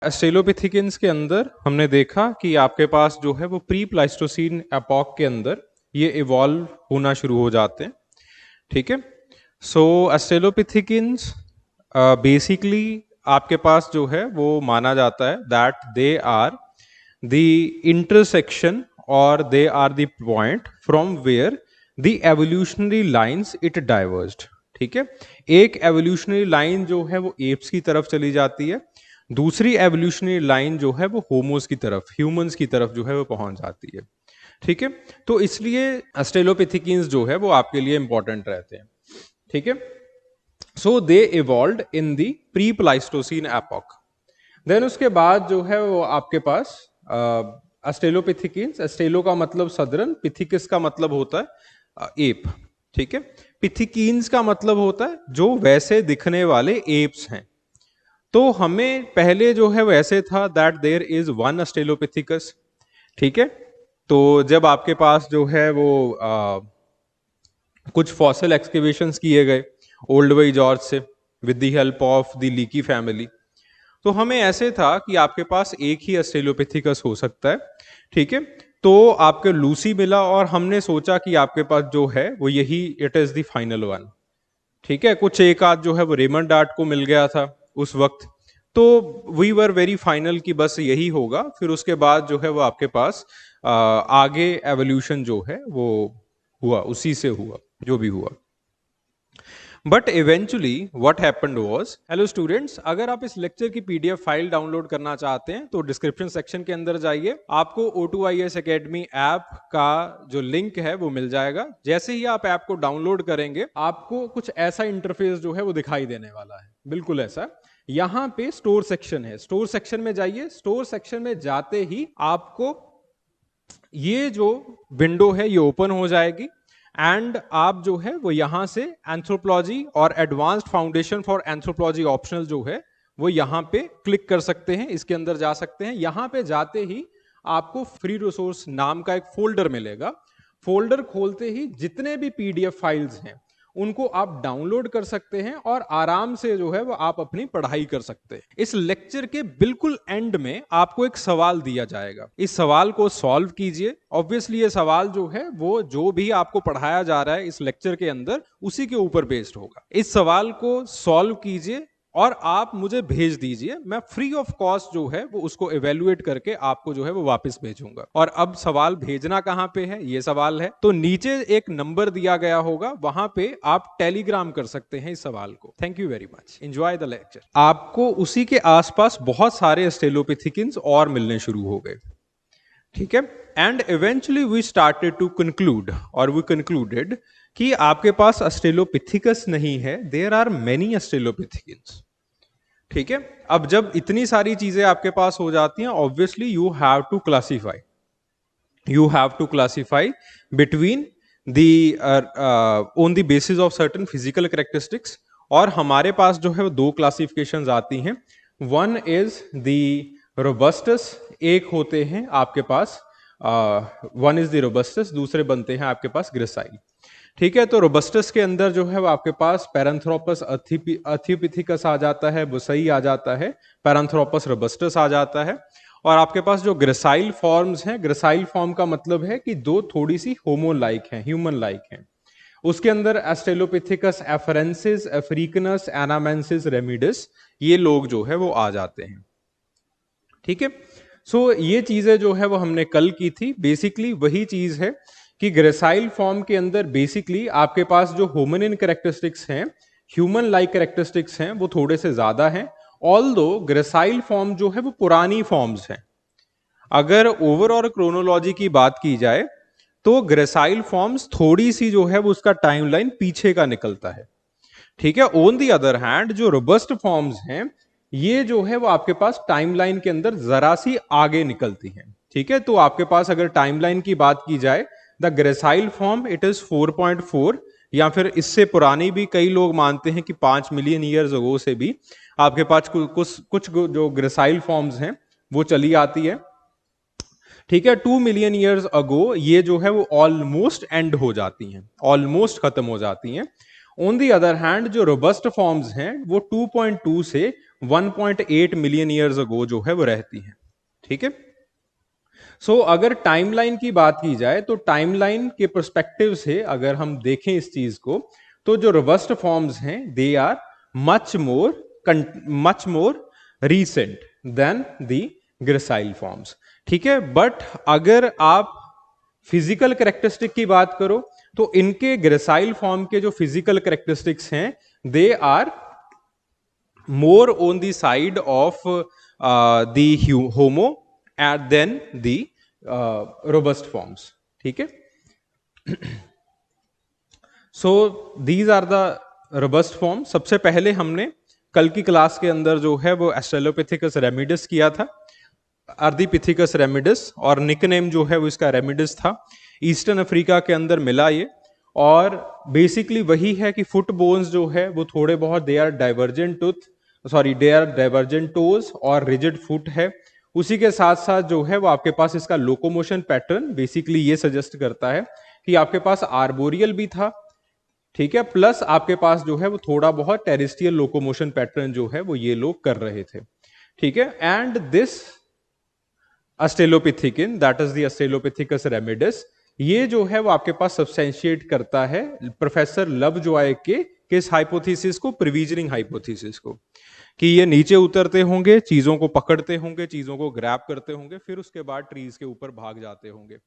ऑस्ट्रेलोपिथिकिन्स के अंदर हमने देखा कि आपके पास जो है वो प्री प्लाइस्टोसीन एपॉक के अंदर ये इवॉल्व होना शुरू हो जाते हैं। ठीक है, सो ऑस्ट्रेलोपिथिकिन्स बेसिकली आपके पास जो है वो माना जाता है that they are the intersection और they are the point from where the evolutionary lines it diversed. ठीक है, एक एवोल्यूशनरी लाइन जो है वो एप्स की तरफ चली जाती है, दूसरी एवोल्यूशनरी लाइन जो है वो होमोस की तरफ, ह्यूमंस की तरफ जो है वो पहुंच जाती है। ठीक है, तो इसलिए ऑस्ट्रेलोपिथिकिन्स जो है वो आपके लिए इंपॉर्टेंट रहते हैं। ठीक है, सो दे इवॉल्व्ड इन दी प्री प्लाइस्टोसीन एपॉक। देन उसके बाद जो है वो आपके पास ऑस्ट्रेलोपिथिकिन्स, ऑस्ट्रेलो का मतलब सदरन, पिथिकस का मतलब होता है एप। ठीक है, पिथिकीन्स का मतलब होता है जो वैसे दिखने वाले एप्स हैं। तो हमें पहले जो है वैसे था that there is one Australopithecus. ठीक है, तो जब आपके पास जो है वो कुछ फॉसिल एक्सकेवेशंस किए गए ओल्ड वाई जॉर्ज से with the help of the leaky family, तो हमें ऐसे था कि आपके पास एक ही ऑस्ट्रेलोपिथिकस हो सकता है। ठीक है, तो आपके लूसी मिला और हमने सोचा कि आपके पास जो है वो यही it is the final one. ठीक है, कुछ एक आध जो है वो रेमंड डार्ट को मिल गया था उस वक्त, तो वी वर वेरी फाइनल कि बस यही होगा। फिर उसके बाद जो है वो आपके पास आगे एवोल्यूशन जो है वो हुआ, उसी से हुआ जो भी हुआ। But eventually what happened was, hello students, अगर आप इस लेक्चर की पीडीएफ फाइल डाउनलोड करना चाहते हैं तो डिस्क्रिप्शन सेक्शन के अंदर जाइए, आपको O2IS एकेडमी ऐप का जो लिंक है वो मिल जाएगा। जैसे ही आप ऐप को डाउनलोड करेंगे आपको कुछ ऐसा इंटरफेस जो है वो दिखाई देने वाला है, बिल्कुल ऐसा। यहां पे स्टोर सेक्शन है, स्टोर सेक्शन में जाइए। स्टोर सेक्शन में जाते ही आपको ये जो विंडो है ये ओपन हो जाएगी एंड आप जो है वो यहां से एंथ्रोपोलॉजी और advanced foundation for anthropology optional जो है वो यहां पे क्लिक कर सकते हैं, इसके अंदर जा सकते हैं। यहां पे जाते ही आपको फ्री रिसोर्स नाम का एक फोल्डर मिलेगा। फोल्डर खोलते ही जितने भी पीडीएफ फाइल्स हैं उनको आप डाउनलोड कर सकते हैं और आराम से जो है वो आप अपनी पढ़ाई कर सकते हैं। इस लेक्चर के बिल्कुल एंड में आपको एक सवाल दिया जाएगा, इस सवाल को सॉल्व कीजिए। ऑब्वियसली ये सवाल जो है वो जो भी आपको पढ़ाया जा रहा है इस लेक्चर के अंदर उसी के ऊपर बेस्ड होगा। इस सवाल को सॉल्व कीजिए और आप मुझे भेज दीजिए, मैं फ्री ऑफ कॉस्ट जो है वो उसको इवेल्युएट करके आपको जो है वो वापस भेजूंगा। और अब सवाल भेजना कहां पे है, ये सवाल है, तो नीचे एक नंबर दिया गया होगा, वहां पे आप टेलीग्राम कर सकते हैं इस सवाल को। Thank you very much, enjoy the lecture. आपको उसी के आसपास बहुत सारे ऑस्ट्रेलोपिथिकिन्स और मिलने शुरू हो गए। ठीक है, and eventually we started to conclude, और वी कंक्लूडेड कि आपके पास ऑस्ट्रेलोपिथिकस नहीं है, देयर आर मेनी ऑस्ट्रेलोपिथिकिन्स। ठीक है, अब जब इतनी सारी चीजें आपके पास हो जाती हैं, obviously you have to classify, you have to classify between the on the basis of certain physical characteristics। और हमारे पास जो है वो दो क्लासिफिकेशंस आती हैं, वन इज द रोबस्टस, एक होते हैं आपके पास वन इज द रोबस्टस, दूसरे बनते हैं आपके पास ग्रेसाइल। ठीक है, तो रोबस्टस के अंदर जो है वो आपके पास पैरांथ्रोपस अथियोपिथिकस आ जाता है, बुसई आ जाता है, पैरांथ्रोपस रोबस्टस आ जाता है। और आपके पास जो ग्रेसाइल फॉर्म्स हैं, ग्रेसाइल फॉर्म का मतलब है कि दो थोड़ी सी होमो लाइक हैं, ह्यूमन लाइक हैं। उसके अंदर ऑस्ट्रेलोपिथिकस एफरेंसिस, अफ्रीकनस, एनामेंसिस, रेमिडिस, ये लोग जो है वो आ जाते हैं। ठीक है, सो ये चीजें जो है वो हमने कल की थी। बेसिकली वही चीज है कि ग्रेसाइल फॉर्म के अंदर बेसिकली आपके पास जो होमिनिन कैरेक्टरिस्टिक्स हैं, ह्यूमन लाइक कैरेक्टरिस्टिक्स हैं, वो थोड़े से ज्यादा हैं। ऑल्दो ग्रेसाइल फॉर्म जो है वो पुरानी फॉर्म्स हैं। अगर ओवरऑल क्रोनोलॉजी की बात की जाए तो ग्रेसाइल फॉर्म्स थोड़ी सी जो है वो उसका टाइमलाइन पीछे का निकलता है। ठीक है, ऑन दी अदर हैंड जो रोबस्ट फॉर्म्स हैं ये जो है वो आपके पास टाइमलाइन के अंदर जरा सी आगे निकलती हैं। ठीक है, तो आपके पास अगर टाइमलाइन की बात की जाए, the gracile form it is 4.4, या फिर इससे पुरानी भी कई लोग मानते हैं कि 5 मिलियन ईयर्स अगो से भी आपके पास कुछ जो ग्रेसाइल फॉर्म्स हैं वो चली आती है। ठीक है, 2 मिलियन ईयर्स अगो ये जो है वो ऑलमोस्ट एंड हो जाती हैं, ऑलमोस्ट खत्म हो जाती हैं। ऑन दी अदर हैंड जो रोबस्ट फॉर्म्स हैं वो 2.2 से 1.8 मिलियन ईयर्स अगो जो है वो रहती हैं। ठीक है। अगर टाइमलाइन की बात की जाए तो टाइमलाइन के पर्सपेक्टिव से अगर हम देखें इस चीज को, तो जो रोबस्ट फॉर्म्स हैं they are much more recent than the gracile forms. ठीक है। बट अगर आप फिजिकल कैरेक्टरिस्टिक की बात करो तो इनके ग्रेसाइल फॉर्म के जो फिजिकल कैरेक्टरिस्टिक्स हैं they are more on the side of the Homo at than the robust forms. ठीक है। So these are the robust form. सबसे पहले हमने कल की क्लास के अंदर जो है वो एस्ट्रेलोपिथेकस रेमिडिस किया था, अर्धीपिथिकस रेमिडिस, और निकनेम जो है वो इसका रेमिडिस था। ईस्टर्न अफ्रीका के अंदर मिला ये, और बेसिकली वही है कि फुट बोन्स जो है वो थोड़े बहुत दे आर डाइवर्जेंट टोज और रिजिड फुट है। उसी के साथ साथ जो है वो आपके पास इसका लोकोमोशन पैटर्न बेसिकली ये सजेस्ट करता है कि आपके पास आर्बोरियल भी था। ठीक है। प्लस आपके पास जो है वो थोड़ा बहुत टेरेस्ट्रियल लोकोमोशन पैटर्न जो है वो ये लोग कर रहे थे। ठीक है। And this australopithecine, that is the Australopithecus ramidus, ये जो है वो आपके पास सब्सटेंशिएट करता है प्रोफेसर लवजॉय के किस हाइपोथेसिस को, प्रिविजनिंग हाइपोथेसिस को, कि ये नीचे उतरते होंगे, चीजों को पकड़ते होंगे, चीजों को ग्रैब करते होंगे, फिर उसके बाद ट्रीज के ऊपर भाग जाते होंगे।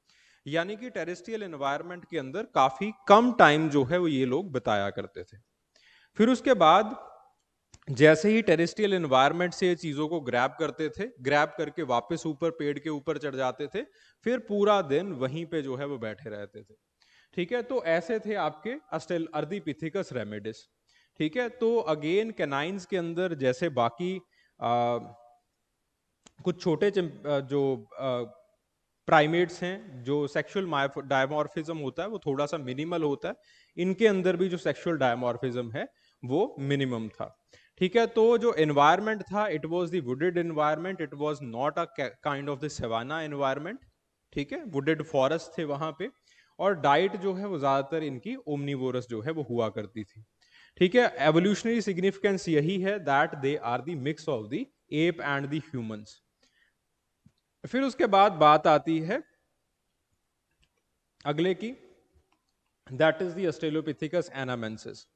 यानी कि टेरेस्ट्रियल एनवायरनमेंट के अंदर काफी कम टाइम जो है वो ये लोग बिताया करते थे। फिर उसके बाद जैसे ही टेरेस्ट्रियल एनवायरनमेंट से चीजों को ग्रैब करते थे, ग्रैब करके वापस ऊपर पेड़ के ऊपर चढ़ जाते थे, फिर पूरा दिन वहीं पे जो है वो बैठे रहते थे। ठीक है। तो ऐसे थे आपके अर्धीपिथिकस रेमिडिस। ठीक है। तो अगेन कैनाइंस के अंदर जैसे बाकी कुछ छोटे जो प्राइमेट्स हैं, जो सेक्सुअल डायमॉर्फिज्म होता है वो थोड़ा सा मिनिमल होता है, इनके अंदर भी जो सेक्सुअल डायमॉर्फिज्म है वो मिनिमम था। ठीक है। तो जो एनवायरनमेंट था it was the wooded environment, it was not a kind of the savanna environment. ठीक है। वुडेड फॉरेस्ट थे वहां पे, और डाइट जो है वो ज्यादातर इनकी ओमनीवोरस जो है वो हुआ करती थी। ठीक है। एवोल्यूशनरी सिग्निफिकेंस यही है that they are the mix of the ape and the humans. फिर उसके बाद बात आती है अगले की, that is the Australopithecus anamensis.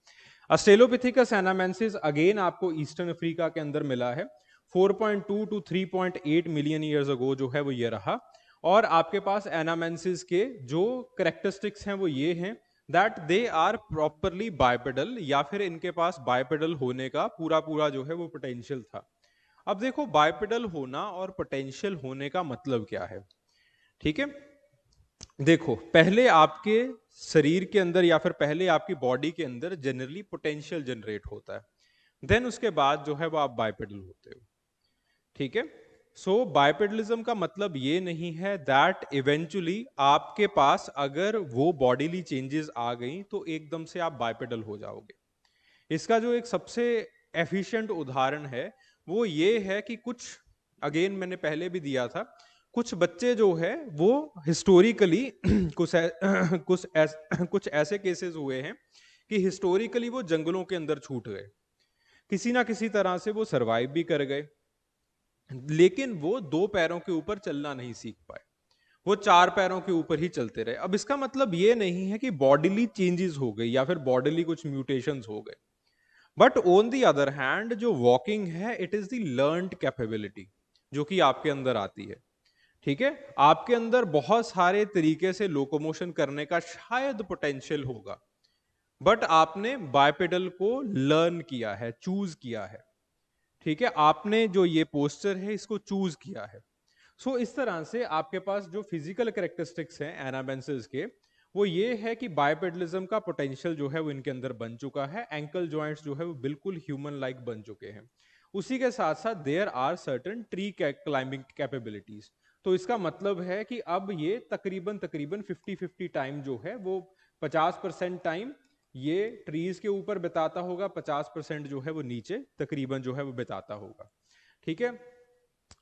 Australopithecus anamensis again आपको ईस्टर्न अफ्रीका के अंदर मिला है। 4.2 टू 3.8 मिलियन ईयर्स अगो जो है वो ये रहा। और आपके पास एनामेंसिस के जो कैरेक्टरिस्टिक्स हैं वो ये हैं that they are properly bipedal, या फिर इनके पास बाइपेडल होने का पूरा पूरा जो है वो पोटेंशियल था। अब देखो बाइपेडल होना और पोटेंशियल होने का मतलब क्या है। ठीक है। देखो पहले आपके शरीर के अंदर या फिर पहले आपकी बॉडी के अंदर जनरली पोटेंशियल जनरेट होता है, देन उसके बाद जो है वो आप बाइपेडल होते हो। ठीक है। सो बाइपेडलिज्म का मतलब ये नहीं है दैट इवेंचुअली आपके पास अगर वो बॉडीली चेंजेस आ गई तो एकदम से आप बाइपेडल हो जाओगे। इसका जो एक सबसे एफिशिएंट उदाहरण है वो ये है कि कुछ, अगेन मैंने पहले भी दिया था, कुछ बच्चे जो है वो हिस्टोरिकली कुछ ऐसे केसेस हुए हैं कि हिस्टोरिकली वो जंगलों के अंदर छूट गए, किसी ना किसी तरह से वो सरवाइव भी कर गए, लेकिन वो 2 पैरों के ऊपर चलना नहीं सीख पाए, वो 4 पैरों के ऊपर ही चलते रहे। अब इसका मतलब ये नहीं है कि बॉडीली चेंजेस हो गई या फिर बॉडीली कुछ म्यूटेशंस हो गए, but on the other hand जो वॉकिंग है it is the learned capability जो कि आपके अंदर आती है। ठीक है। आपके अंदर बहुत सारे तरीके से लोकोमोशन करने का शायद पोटेंशियल होगा, बट आपने बाइपेडल को लर्न किया है, चूज किया है। ठीक है। आपने जो ये पोस्चर है इसको चूज किया है। सो इस तरह से आपके पास जो फिजिकल कैरेक्टरिस्टिक्स हैं एनामेंसिस के वो ये है कि बाइपेडलिज्म का पोटेंशियल जो है वो इनके अंदर बन चुका है, एंकल जॉइंट्स जो है वो बिल्कुल ह्यूमन लाइक बन चुके हैं। उसी के साथ साथ there are certain tree climbing capabilities. तो इसका मतलब है कि अब ये तकरीबन 50-50 टाइम जो है वो 50% टाइम ये ट्रीज के ऊपर बिताता होगा, 50% जो है वो नीचे तकरीबन जो है वो बिताता होगा। ठीक है।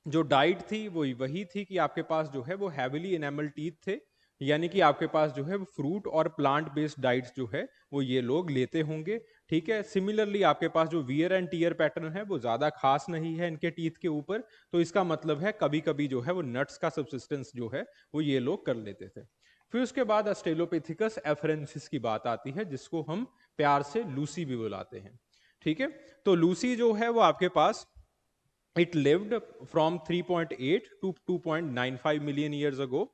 जो डाइट थी वो वही थी कि आपके पास जो है वो हैविली एनामल टीथ थे, यानी कि आपके पास जो है वो फ्रूट और प्लांट बेस्ड डाइट्स जो है वो ये लोग लेते होंगे। ठीक है। सिमिलरली आपके पास जो वियर एंड टीयर पैटर्न है वो ज्यादा खास नहीं है इनके टीथ के ऊपर, तो इसका मतलब है कभी कभी जो है वो नट्स का सब्सिस्टेंस जो है वो ये लोग कर लेते थे। फिर उसके बाद ऑस्ट्रेलोपिथेकस एफरेंसिस की बात आती है, जिसको हम प्यार से लूसी भी बुलाते हैं। ठीक है, तो लूसी जो है वो आपके पास it lived from 3.8 to 2.95 million years ago.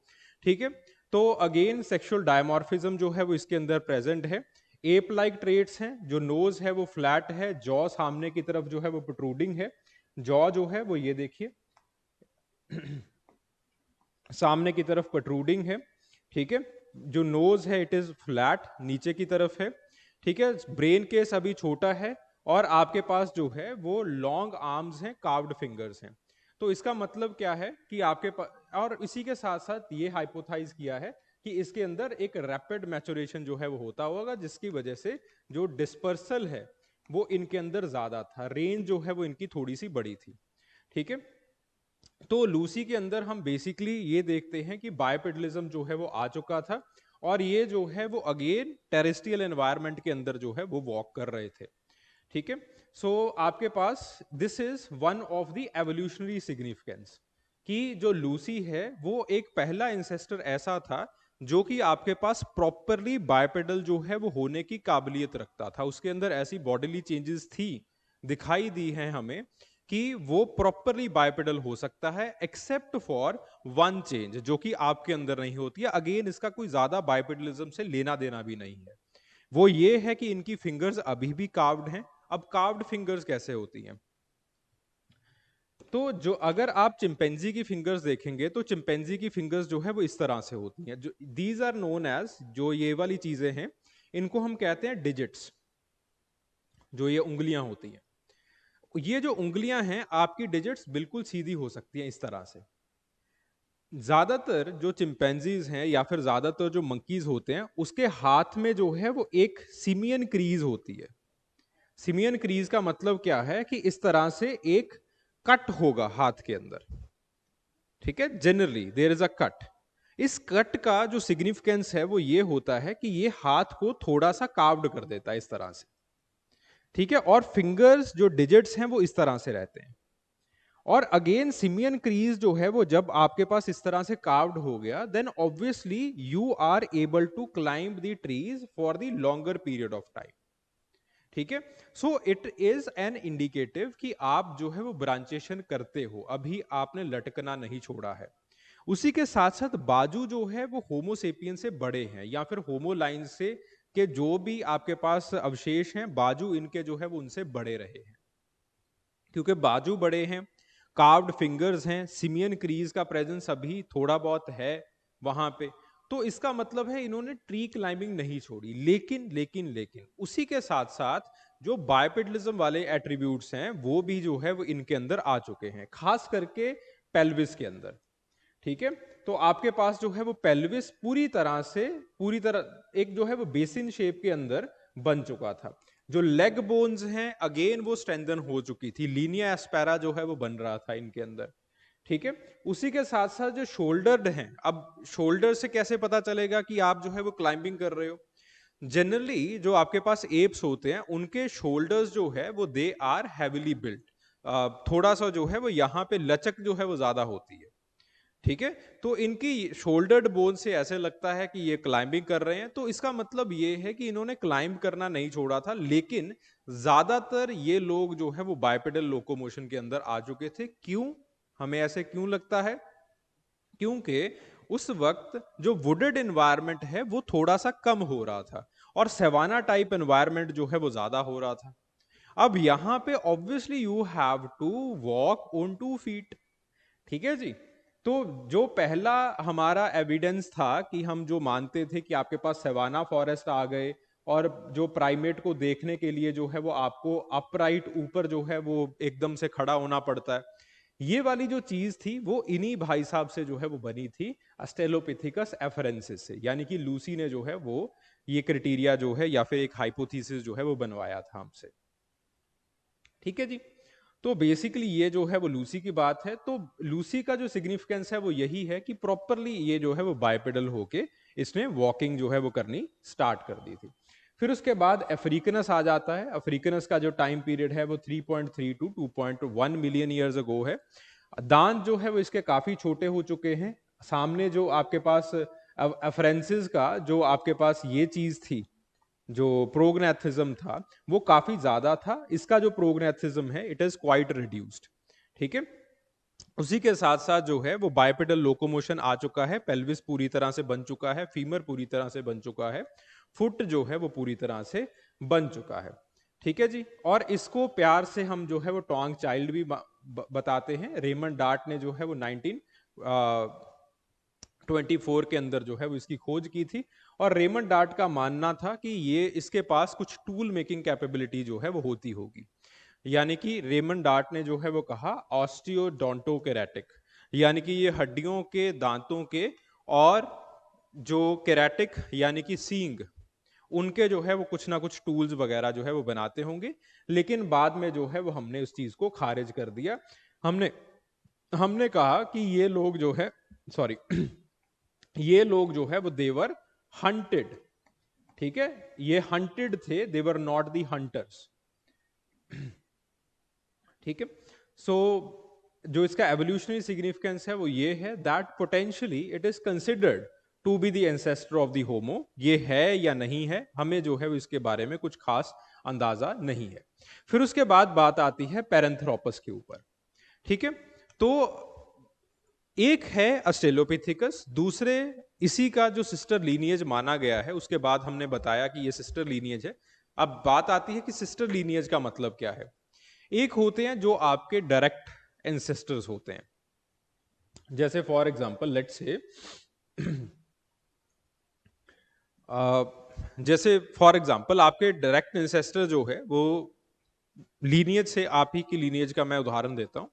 ठीक है, तो अगेन सेक्सुअल डायमॉर्फिज्म जो है वो इसके अंदर प्रेजेंट है। एप लाइक ट्रेट्स हैं, जो नोज है वो फ्लैट है, जॉ सामने की तरफ जो है वो प्रोट्रूडिंग है। जॉ जो है वो ये देखिए सामने की तरफ प्रोट्रूडिंग है। ठीक है, जो नोज है इट इज फ्लैट नीचे की तरफ है। ठीक है, ब्रेन केस अभी छोटा है, और आपके पास जो है वो लॉन्ग आर्म्स हैं, कार्व्ड फिंगर्स हैं। तो इसका मतलब क्या है कि आपके पास, और इसी के साथ साथ ये हाइपोथाइज किया है कि इसके अंदर एक रैपिड मैचुरेशन जो है वो होता होगा, जिसकी वजह से जो डिस्पर्सल है वो इनके अंदर ज्यादा था, रेंज जो है वो इनकी थोड़ी सी बड़ी थी। ठीक है, तो लूसी के अंदर हम बेसिकली ये देखते हैं कि बायपेडलिज्म जो है वो आ चुका था, और ये जो है वो अगेन टेरेस्ट्रियल एनवायरनमेंट के अंदर जो है वो वॉक कर रहे थे। ठीक है, सो आपके पास this is one of the evolutionary significance, कि जो लूसी है वो एक पहला इंसेस्टर ऐसा था जो कि आपके पास प्रॉपरली बायपेडल जो है वो होने की काबिलियत रखता था। उसके अंदर ऐसी बॉडीली चेंजेस थी, दिखाई दी हैं हमें, कि वो प्रॉपरली बायपेडल हो सकता है, एक्सेप्ट फॉर वन चेंज जो कि आपके अंदर नहीं होती है। अगेन इसका कोई ज्यादा बायपेडलिज्म से लेना देना भी नहीं है, वो ये है कि इनकी फिंगर्स अभी भी कार्व्ड हैं। अब कार्व्ड फिंगर्स कैसे होती हैं? तो जो अगर आप चिंपैंजी की फिंगर्स देखेंगे तो चिंपैंजी की फिंगर्स जो है वो इस तरह से होती हैं। जो दीज आर नोन एज, जो ये वाली चीजें हैं इनको हम कहते हैं डिजिट्स, जो ये उंगलियां होती हैं। ये जो उंगलियां हैं आपकी डिजिट्स बिल्कुल सीधी हो सकती हैं इस तरह से। ज्यादातर जो चिंपैंजीज हैं या फिर ज्यादातर जो मंकीज होते हैं उसके हाथ में जो है वो एक सिमियन क्रीज होती है। सिमियन क्रीज का मतलब क्या है कि इस तरह से एक कट होगा हाथ के अंदर। ठीक है, generally there is a cut. इस कट का जो सिग्निफिकेंस है वो ये होता है कि ये हाथ को थोड़ा सा कार्व्ड कर देता है इस तरह से। ठीक है, और फिंगर्स जो डिजिट्स हैं वो इस तरह से रहते हैं। और अगेन सिमियन क्रीज जो है वो जब आपके पास इस तरह से कार्व्ड हो गया, then obviously you are able to climb the trees for the longer period of time. ठीक है, so it is an indicative कि आप जो है वो ब्रांचेशन करते हो, अभी आपने लटकना नहीं छोड़ा है। उसी के साथ साथ बाजू जो है वो होमोसेपियन से बड़े हैं, या फिर होमो लाइन से के जो भी आपके पास अवशेष हैं, बाजू इनके जो है वो उनसे बड़े रहे हैं। क्योंकि बाजू बड़े हैं, कार्व्ड फिंगर्स हैं, सिमियन क्रीज का प्रेजेंस अभी थोड़ा बहुत है वहां पे, तो इसका मतलब है इन्होंने ट्री क्लाइंबिंग नहीं छोड़ी। लेकिन उसी के साथ साथ जो बायपेडलिज्म वाले एट्रीब्यूट्स हैं वो भी जो है वो इनके अंदर आ चुके हैं, खास करके पेल्विस के अंदर। ठीक है, तो आपके पास जो है वो पेल्विस पूरी तरह एक जो है वो बेसिन शेप के अंदर बन चुका था। जो लेग बोन्स हैं अगेन वो स्ट्रेंथन हो चुकी थी, लीनिया एस्पेरा जो है वो बन रहा था इनके अंदर। ठीक है, उसी के साथ साथ जो शोल्डर्ड हैं, अब शोल्डर से कैसे पता चलेगा कि आप जो है वो क्लाइंबिंग कर रहे हो? जनरली जो आपके पास एप्स होते हैं उनके शोल्डर्स जो है वो दे आर हैविली बिल्ट, थोड़ा सा जो है वो यहाँ पे लचक जो है वो ज्यादा होती है। ठीक है, तो इनकी शोल्डर्ड बोन से ऐसे लगता है कि ये क्लाइंबिंग कर रहे हैं, तो इसका मतलब ये है कि इन्होंने क्लाइंब करना नहीं छोड़ा था। लेकिन ज्यादातर ये लोग जो है वो बायपेडल लोकोमोशन के अंदर आ चुके थे। क्यों? हमें ऐसे क्यों लगता है? क्योंकि उस वक्त जो वुडेड एनवायरनमेंट है वो थोड़ा सा कम हो रहा था, और सेवाना टाइप एनवायरनमेंट जो है वो ज्यादा हो रहा था। अब यहां पे obviously you have to walk on 2 feet. ठीक है जी, तो जो पहला हमारा एविडेंस था कि हम जो मानते थे कि आपके पास सेवाना फॉरेस्ट आ गए, और जो प्राइमेट को देखने के लिए जो है वो आपको अपराइट ऊपर जो है वो एकदम से खड़ा होना पड़ता है, ये वाली जो चीज थी वो इन्हीं भाई साहब से जो है वो बनी थी, अस्ट्रेलोपिथिकस एफरेंसिस से। यानी कि लूसी ने जो है वो ये क्राइटेरिया जो है या फिर एक हाइपोथेसिस जो है वो बनवाया था हमसे। ठीक है जी, तो बेसिकली ये जो है वो लूसी की बात है। तो लूसी का जो सिग्निफिकेंस है वो यही है कि प्रॉपरली ये जो है वो बायपेडल होके इसने वॉकिंग जो है वो करनी स्टार्ट कर दी थी। फिर उसके बाद अफ्रीकनस आ जाता है। अफ्रीकनस का जो टाइम पीरियड है वो 3.3 टू 2.1 मिलियन ईयर्स अगो है। दांत जो है वो इसके काफी छोटे हो चुके हैं। सामने जो आपके पास अफ्रेंसिस का जो आपके पास ये चीज थी, जो प्रोग्नेथिज्म था, वो काफी ज्यादा था। इसका जो प्रोग्नेथिज्म है इट इज क्वाइट रिड्यूस्ड। ठीक है, उसी के साथ साथ जो है वो बाइपेडल लोकोमोशन आ चुका है। पेल्विस पूरी तरह से बन चुका है, फीमर पूरी तरह से बन चुका है, फुट जो है वो पूरी तरह से बन चुका है। ठीक है जी, और इसको प्यार से हम जो है वो टोंग चाइल्ड भी बताते हैं। रेमंड डार्ट ने जो है वो 1924 के अंदर जो है वो इसकी खोज की थी। और रेमंड डार्ट का मानना था कि ये इसके पास कुछ टूल मेकिंग कैपेबिलिटी जो है वो होती होगी। यानी कि रेमंड डार्ट ने जो है वो कहा ऑस्टियोडोंटोकेरेटिक, यानी कि ये हड्डियों के, दांतों के और जो केरेटिक यानी कि सींग, उनके जो है वो कुछ ना कुछ टूल्स वगैरह जो है वो बनाते होंगे। लेकिन बाद में जो है वो हमने उस चीज को खारिज कर दिया। हमने हमने कहा कि ये लोग जो है, सॉरी ये लोग जो है वो देवर हंटेड। ठीक है, ये हंटेड थे, देवर नॉट दी हंटर्स। ठीक है, सो जो इसका एवोल्यूशनरी सिग्निफिकेंस है वो ये है that potentially it is considered to be the ancestor of the Homo. ये है या नहीं है, हमें जो है वो इसके बारे में कुछ खास अंदाजा नहीं है। फिर उसके बाद बात आती है पैरेंथ्रोपस के ऊपर। ठीक है, तो एक है ऑस्ट्रेलोपिथेकस, दूसरे इसी का जो सिस्टर लीनिएज माना गया है। उसके बाद हमने बताया कि ये सिस्टर लीनिएज है। अब बात आती है कि सिस्टर लीनिएज का मतलब क्या है। एक होते हैं जो आपके डायरेक्ट एंसेस्टर्स होते हैं, जैसे फॉर एग्जांपल लेट्स से जैसे फॉर एग्जांपल आपके डायरेक्ट एंसेस्टर जो है वो लीनिएज से, आप ही की लीनिएज का मैं उदाहरण देता हूं।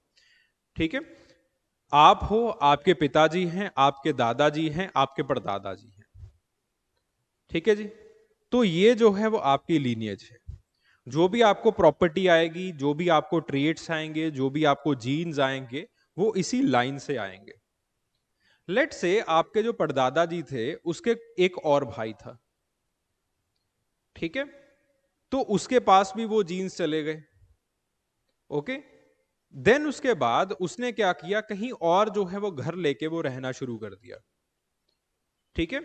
ठीक है, आप हो, आपके पिताजी हैं, आपके दादाजी हैं, आपके परदादाजी हैं। ठीक है जी, तो ये जो है वो आपकी लीनिएज है। जो भी आपको प्रॉपर्टी आएगी, जो भी आपको ट्रेट्स आएंगे, जो भी आपको जीन्स आएंगे, वो इसी लाइन से आएंगे। लेट से आपके जो परदादा जी थे उसके एक और भाई था। ठीक है, तो उसके पास भी वो जीन्स चले गए। ओके, देन उसके बाद उसने क्या किया, कहीं और जो है वो घर लेके वो रहना शुरू कर दिया। ठीक है,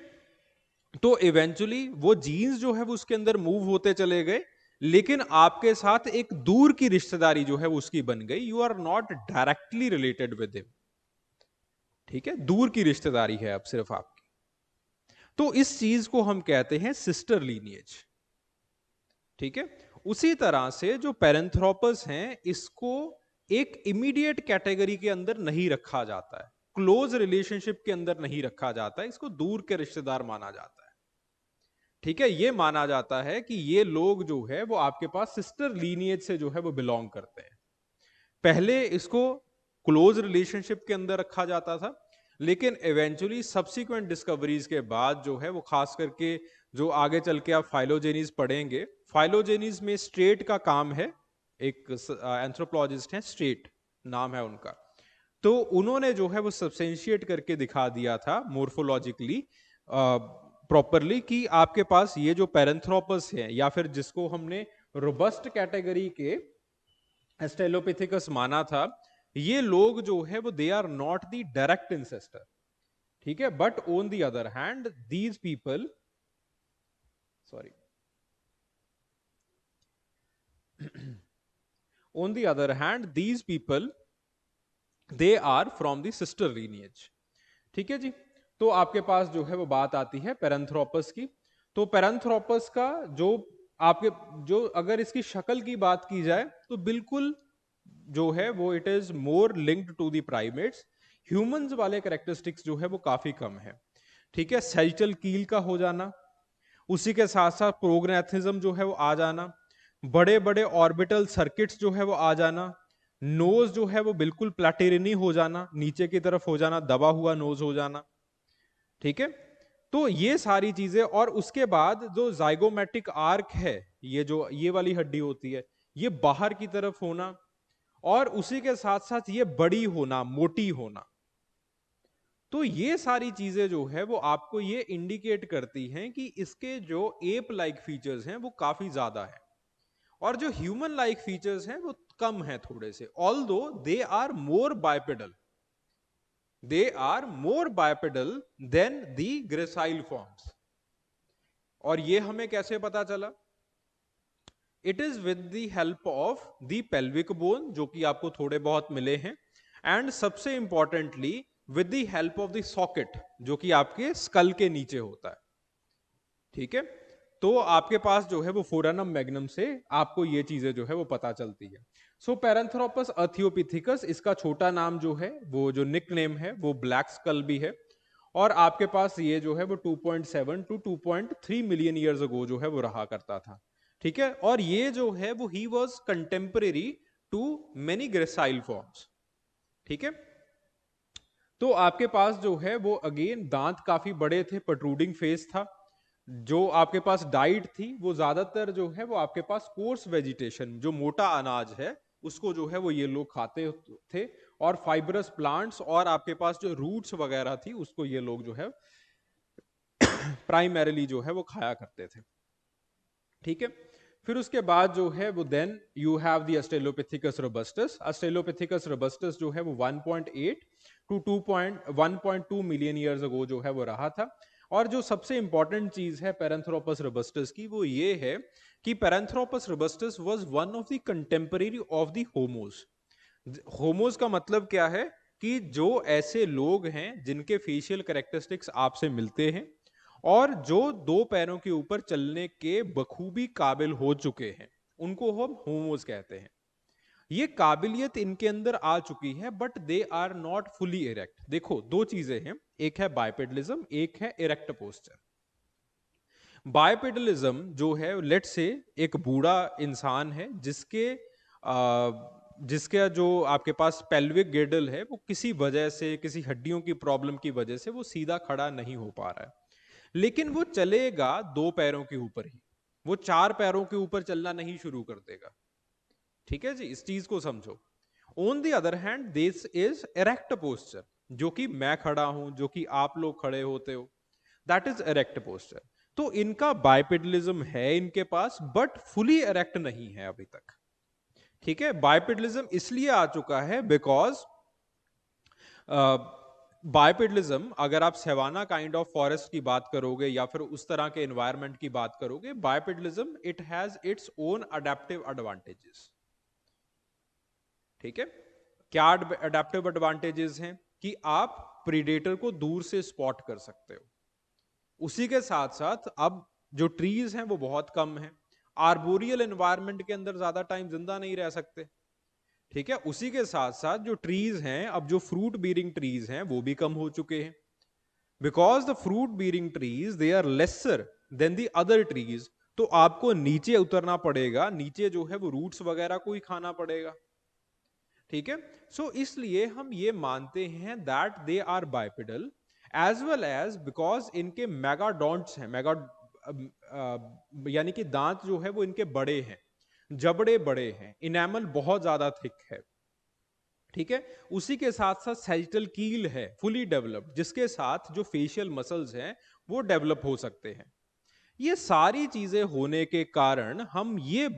तो इवेंचुअली वो जीन्स जो है वो उसके अंदर मूव होते चले गए, लेकिन आपके साथ एक दूर की रिश्तेदारी जो है वो उसकी बन गई। You are not directly related with him. ठीक है, दूर की रिश्तेदारी है अब सिर्फ आपकी। तो इस चीज को हम कहते हैं सिस्टर लीनिएज। ठीक है, उसी तरह से जो पैरेंथ्रोपस हैं, इसको एक इमीडिएट कैटेगरी के अंदर नहीं रखा जाता है, क्लोज रिलेशनशिप के अंदर नहीं रखा जाता है, इसको दूर के रिश्तेदार माना जाता है। ठीक है, ये माना जाता है कि ये लोग जो है वो आपके पास सिस्टर लीनिएज से जो है वो बिलोंग करते हैं। पहले इसको क्लोज रिलेशनशिप के अंदर रखा जाता था, लेकिन इवेंचुअली सब्सिक्वेंट डिस्कवरीज के बाद जो है वो, खास करके जो आगे चल के आप फाइलोजेनीज पढ़ेंगे, फाइलोजेनीज में स्ट्रेट का काम है, एक एंथ्रोपोलॉजिस्ट हैं, स्ट्रेट नाम है उनका। तो उन्होंने जो है वो सब्सटेंशिएट करके दिखा दिया था मोर्फोलॉजिकली प्रॉपरली कि आपके पास ये जो पैरेंथ्रोपस है, या फिर जिसको हमने रोबस्ट कैटेगरी के एस्ट्रेलोपिथेकस माना था, ये लोग जो है वो they are not the direct ancestor. ठीक है, but on the other hand these people, sorry, on the other hand these people they are from the sister lineage. ठीक है जी, तो आपके पास जो है वो बात आती है पैरेंथ्रोपस की। तो पैरेंथ्रोपस का जो आपके, जो अगर इसकी शक्ल की बात की जाए तो बिल्कुल जो है वो it is more linked to the primates. Humans वाले कैरेक्टरिस्टिक्स जो है वो काफी कम है। ठीक है, सेल्टल कील का हो जाना, उसी के साथ साथ प्रोग्नेथिज्म जो है वो आ जाना, बड़े बड़े ऑर्बिटल सर्किट्स जो है वो आ जाना, नोज जो है वो बिल्कुल प्लेटेरिनी हो जाना, नीचे की तरफ हो जाना, दबा हुआ नोज हो जाना। ठीक है, तो ये सारी चीजें, और उसके बाद जो जाइगोमेटिक आर्क है, ये जो ये वाली हड्डी होती है, ये बाहर की तरफ होना, और उसी के साथ साथ ये बड़ी होना, मोटी होना। तो ये सारी चीजें जो है वो आपको ये इंडिकेट करती हैं कि इसके जो एप लाइक फीचर्स हैं वो काफी ज्यादा है, और जो ह्यूमन लाइक फीचर्स हैं वो कम है थोड़े से, although they are more bipedal, they are more bipedal than the gracile forms. और ये हमें कैसे पता चला? It is with the help of the pelvic bone, जो कि आपको थोड़े बहुत मिले हैं, एंड सबसे importantly with the help of the socket, जो कि आपके स्कल के नीचे होता है। ठीक है, तो आपके पास जो है वो फोरानम मैग्नम से आपको ये चीजें जो है वो पता चलती है। सो पैरेंथ्रोपस अर्थियोपिथिकस, इसका छोटा नाम जो है वो जो निक नेम है वो ब्लैक स्कल भी है, और आपके पास ये जो है वो 2.7 टू 2.3 मिलियन ईयर्स अगो जो है वो रहा करता था। ठीक है, और ये जो है वो he was contemporary to many gracile forms. ठीक है, तो आपके पास जो है वो अगेन दांत काफी बड़े थे, प्रोट्रूडिंग फेस था। जो आपके पास डाइट थी वो ज्यादातर जो है वो आपके पास कोर्स वेजिटेशन, जो मोटा अनाज है उसको जो है वो ये लोग खाते थे, और फाइबरस प्लांट्स और आपके पास जो रूट्स वगैरह थी उसको ये लोग जो है प्राइमरीली जो है वो खाया करते थे। ठीक है, फिर उसके बाद जो है वो then you have the Australopithecus robustus. Australopithecus robustus जो है वो 1.8 टू 1.2 मिलियन ईयर्स अगो जो है वो रहा था। और जो सबसे इंपॉर्टेंट चीज है पैरेंथ्रोपस रोबस्टस की वो ये है कि Paranthropus robustus was one of the contemporary of the homos. Homos का मतलब क्या है? कि जो ऐसे लोग हैं जिनके फेशियल कैरेक्टरिस्टिक्स आपसे मिलते हैं और जो दो पैरों के ऊपर चलने के बखूबी काबिल हो चुके हैं, उनको हम होमोस कहते हैं। ये काबिलियत इनके अंदर आ चुकी है, but they are not fully erect. देखो दो चीजें हैं, एक है बाइपेडलिज्म, एक है इरेक्ट पोस्चर। बाइपेडलिज्म जो है, लेट से एक बूढ़ा इंसान है जिसके जो आपके पास पेल्विक गिर्डल है वो किसी वजह से, किसी हड्डियों की प्रॉब्लम की वजह से वो सीधा खड़ा नहीं हो पा रहा है, लेकिन वो चलेगा दो पैरों के ऊपर ही, वो चार पैरों के ऊपर चलना नहीं शुरू कर देगा। ठीक है जी, इस चीज को समझो। On the other hand this is erect posture, जो कि मैं खड़ा हूं, जो कि आप लोग खड़े होते हो, दैट इज इरेक्ट पोस्चर। तो इनका बाइपेडलिज्म है इनके पास, बट फुली इरेक्ट नहीं है अभी तक। ठीक है, बाइपेडलिज्म इसलिए आ चुका है बिकॉज बाइपेडलिज्म, अगर आप सेवाना काइंड ऑफ फॉरेस्ट की बात करोगे या फिर उस तरह के एनवायरनमेंट की बात करोगे, bipedalism it has its own adaptive advantages. ठीक है, क्या अडेप्टिव एडवांटेजेस हैं? कि आप प्रीडेटर को दूर से स्पॉट कर सकते हो। उसी के साथ साथ अब जो ट्रीज हैं वो बहुत कम हैं, आर्बोरियल एनवायरनमेंट के अंदर ज्यादा टाइम जिंदा नहीं रह सकते। ठीक है, उसी के साथ साथ जो ट्रीज हैं, अब जो फ्रूट बीरिंग ट्रीज हैं वो भी कम हो चुके हैं, because the fruit bearing trees they are lesser than the other trees. तो आपको नीचे उतरना पड़ेगा, नीचे जो है वो रूट्स वगैरह को ही खाना पड़ेगा। ठीक है, सो इसलिए हम ये मानते हैं that they are bipedal, as well as because इनके मेगाडोंट्स हैं, यानी कि दांत जो है वो इनके बड़े हैं, जबड़े बड़े हैं, इनेमल बहुत ज्यादा थिक है। ठीक है, उसी के साथ साथ सैजिटल कील है फुली डेवलप्ड, जिसके साथ जो फेशियल मसल्स हैं वो डेवलप हो सकते हैं। ये सारी चीजें होने के कारण हम ये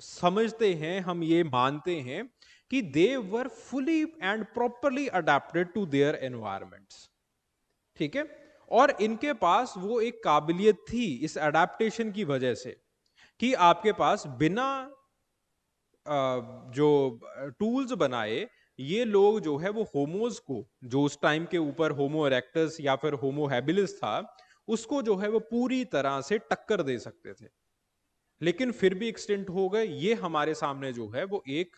समझते हैं, हम ये मानते हैं कि they were fully and properly adapted to their environments. ठीक है, और इनके पास वो एक काबिलियत थी इस अडेप्टेशन की वजह से कि आपके पास बिना जो टूल्स बनाए, ये लोग जो है वो होमोज को, जो उस टाइम के ऊपर होमो इरेक्टस या फिर होमो हैबिलिस था, उसको जो है वो पूरी तरह से टक्कर दे सकते थे, लेकिन फिर भी एक्सटेंट हो गए। ये हमारे सामने जो है वो एक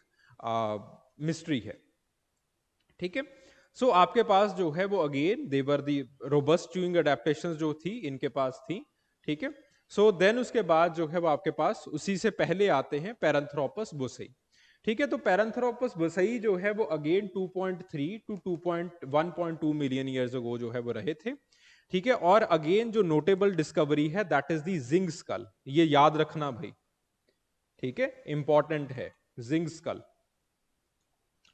मिस्ट्री है। ठीक है, सो आपके पास जो है वो अगेन देवर दी रोबस्ट च्यूइंग एडेप्टेशंस जो थी इनके पास थी। ठीक है, सो देन उसके बाद जो है वो आपके पास उसी से पहले आते हैं पैरेंथ्रोपस बुसई। ठीक है, तो पैरेंथ्रोपस बुसई जो है वो again 2.3 to 1.2 million years ago जो है वो रहे थे। ठीक है, और अगेन जो नोटेबल डिस्कवरी है that is the Zinj skull, ये याद रखना भाई। ठीक है, इंपॉर्टेंट है जिंग स्कल।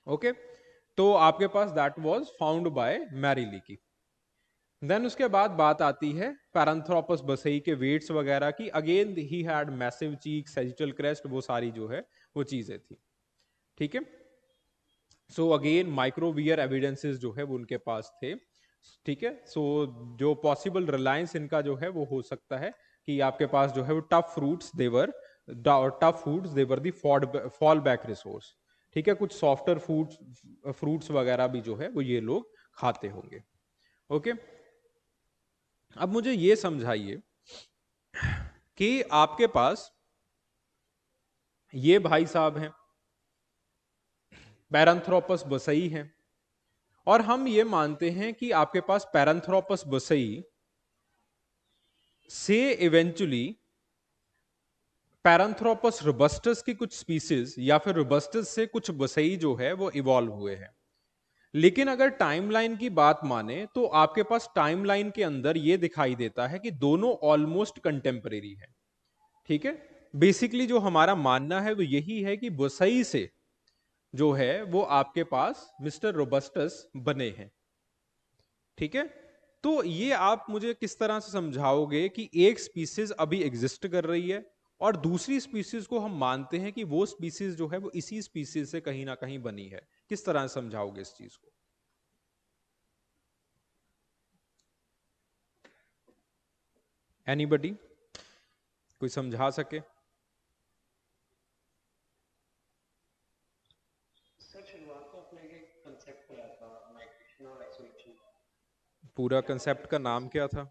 ओके, तो आपके पास that was found by Mary Leakey. Then उसके बाद बात आती है पैरांथ्रोपस बसई के वेट्स वगैरह की। Again he had massive cheek, sagittal crest, वो सारी जो है वो चीजें थी। ठीक है, सो अगेन माइक्रोवियर एविडेंसेस जो है वो उनके पास थे। ठीक है, सो जो पॉसिबल रिलायंस इनका जो है वो हो सकता है कि आपके पास जो है वो टफ फ्रूट्स देवर दी फॉल बैक रिसोर्स। ठीक है, कुछ सॉफ्टर फ्रूट्स वगैरह भी जो है वो ये लोग खाते होंगे। ओके, अब मुझे ये समझाइए कि आपके पास ये भाई साहब हैं, पैरांथ्रोपस बसई हैं, और हम ये मानते हैं कि आपके पास पैरांथ्रोपस बसई से इवेंचुअली पैरांथ्रोपस रोबस्टस की कुछ स्पीसीज या फिर रोबस्टस से कुछ बसई जो है वो इवॉल्व हुए हैं। लेकिन अगर टाइमलाइन की बात माने तो आपके पास टाइमलाइन के अंदर ये दिखाई देता है कि दोनों ऑलमोस्ट कंटेम्परेरी है। ठीक है, बेसिकली जो हमारा मानना है वो यही है कि बसई से जो है वो आपके पास मिस्टर रोबस्टस बने हैं। ठीक है, तो ये आप मुझे किस तरह से समझाओगे कि एक स्पीसीज अभी एग्जिस्ट कर रही है और दूसरी स्पीसीज को हम मानते हैं कि वो स्पीसीज जो है वो इसी स्पीसीज से कहीं ना कहीं बनी है? किस तरह से समझाओगे इस चीज को? एनीबडी कोई समझा सके? पूरा कंसेप्ट का नाम क्या था?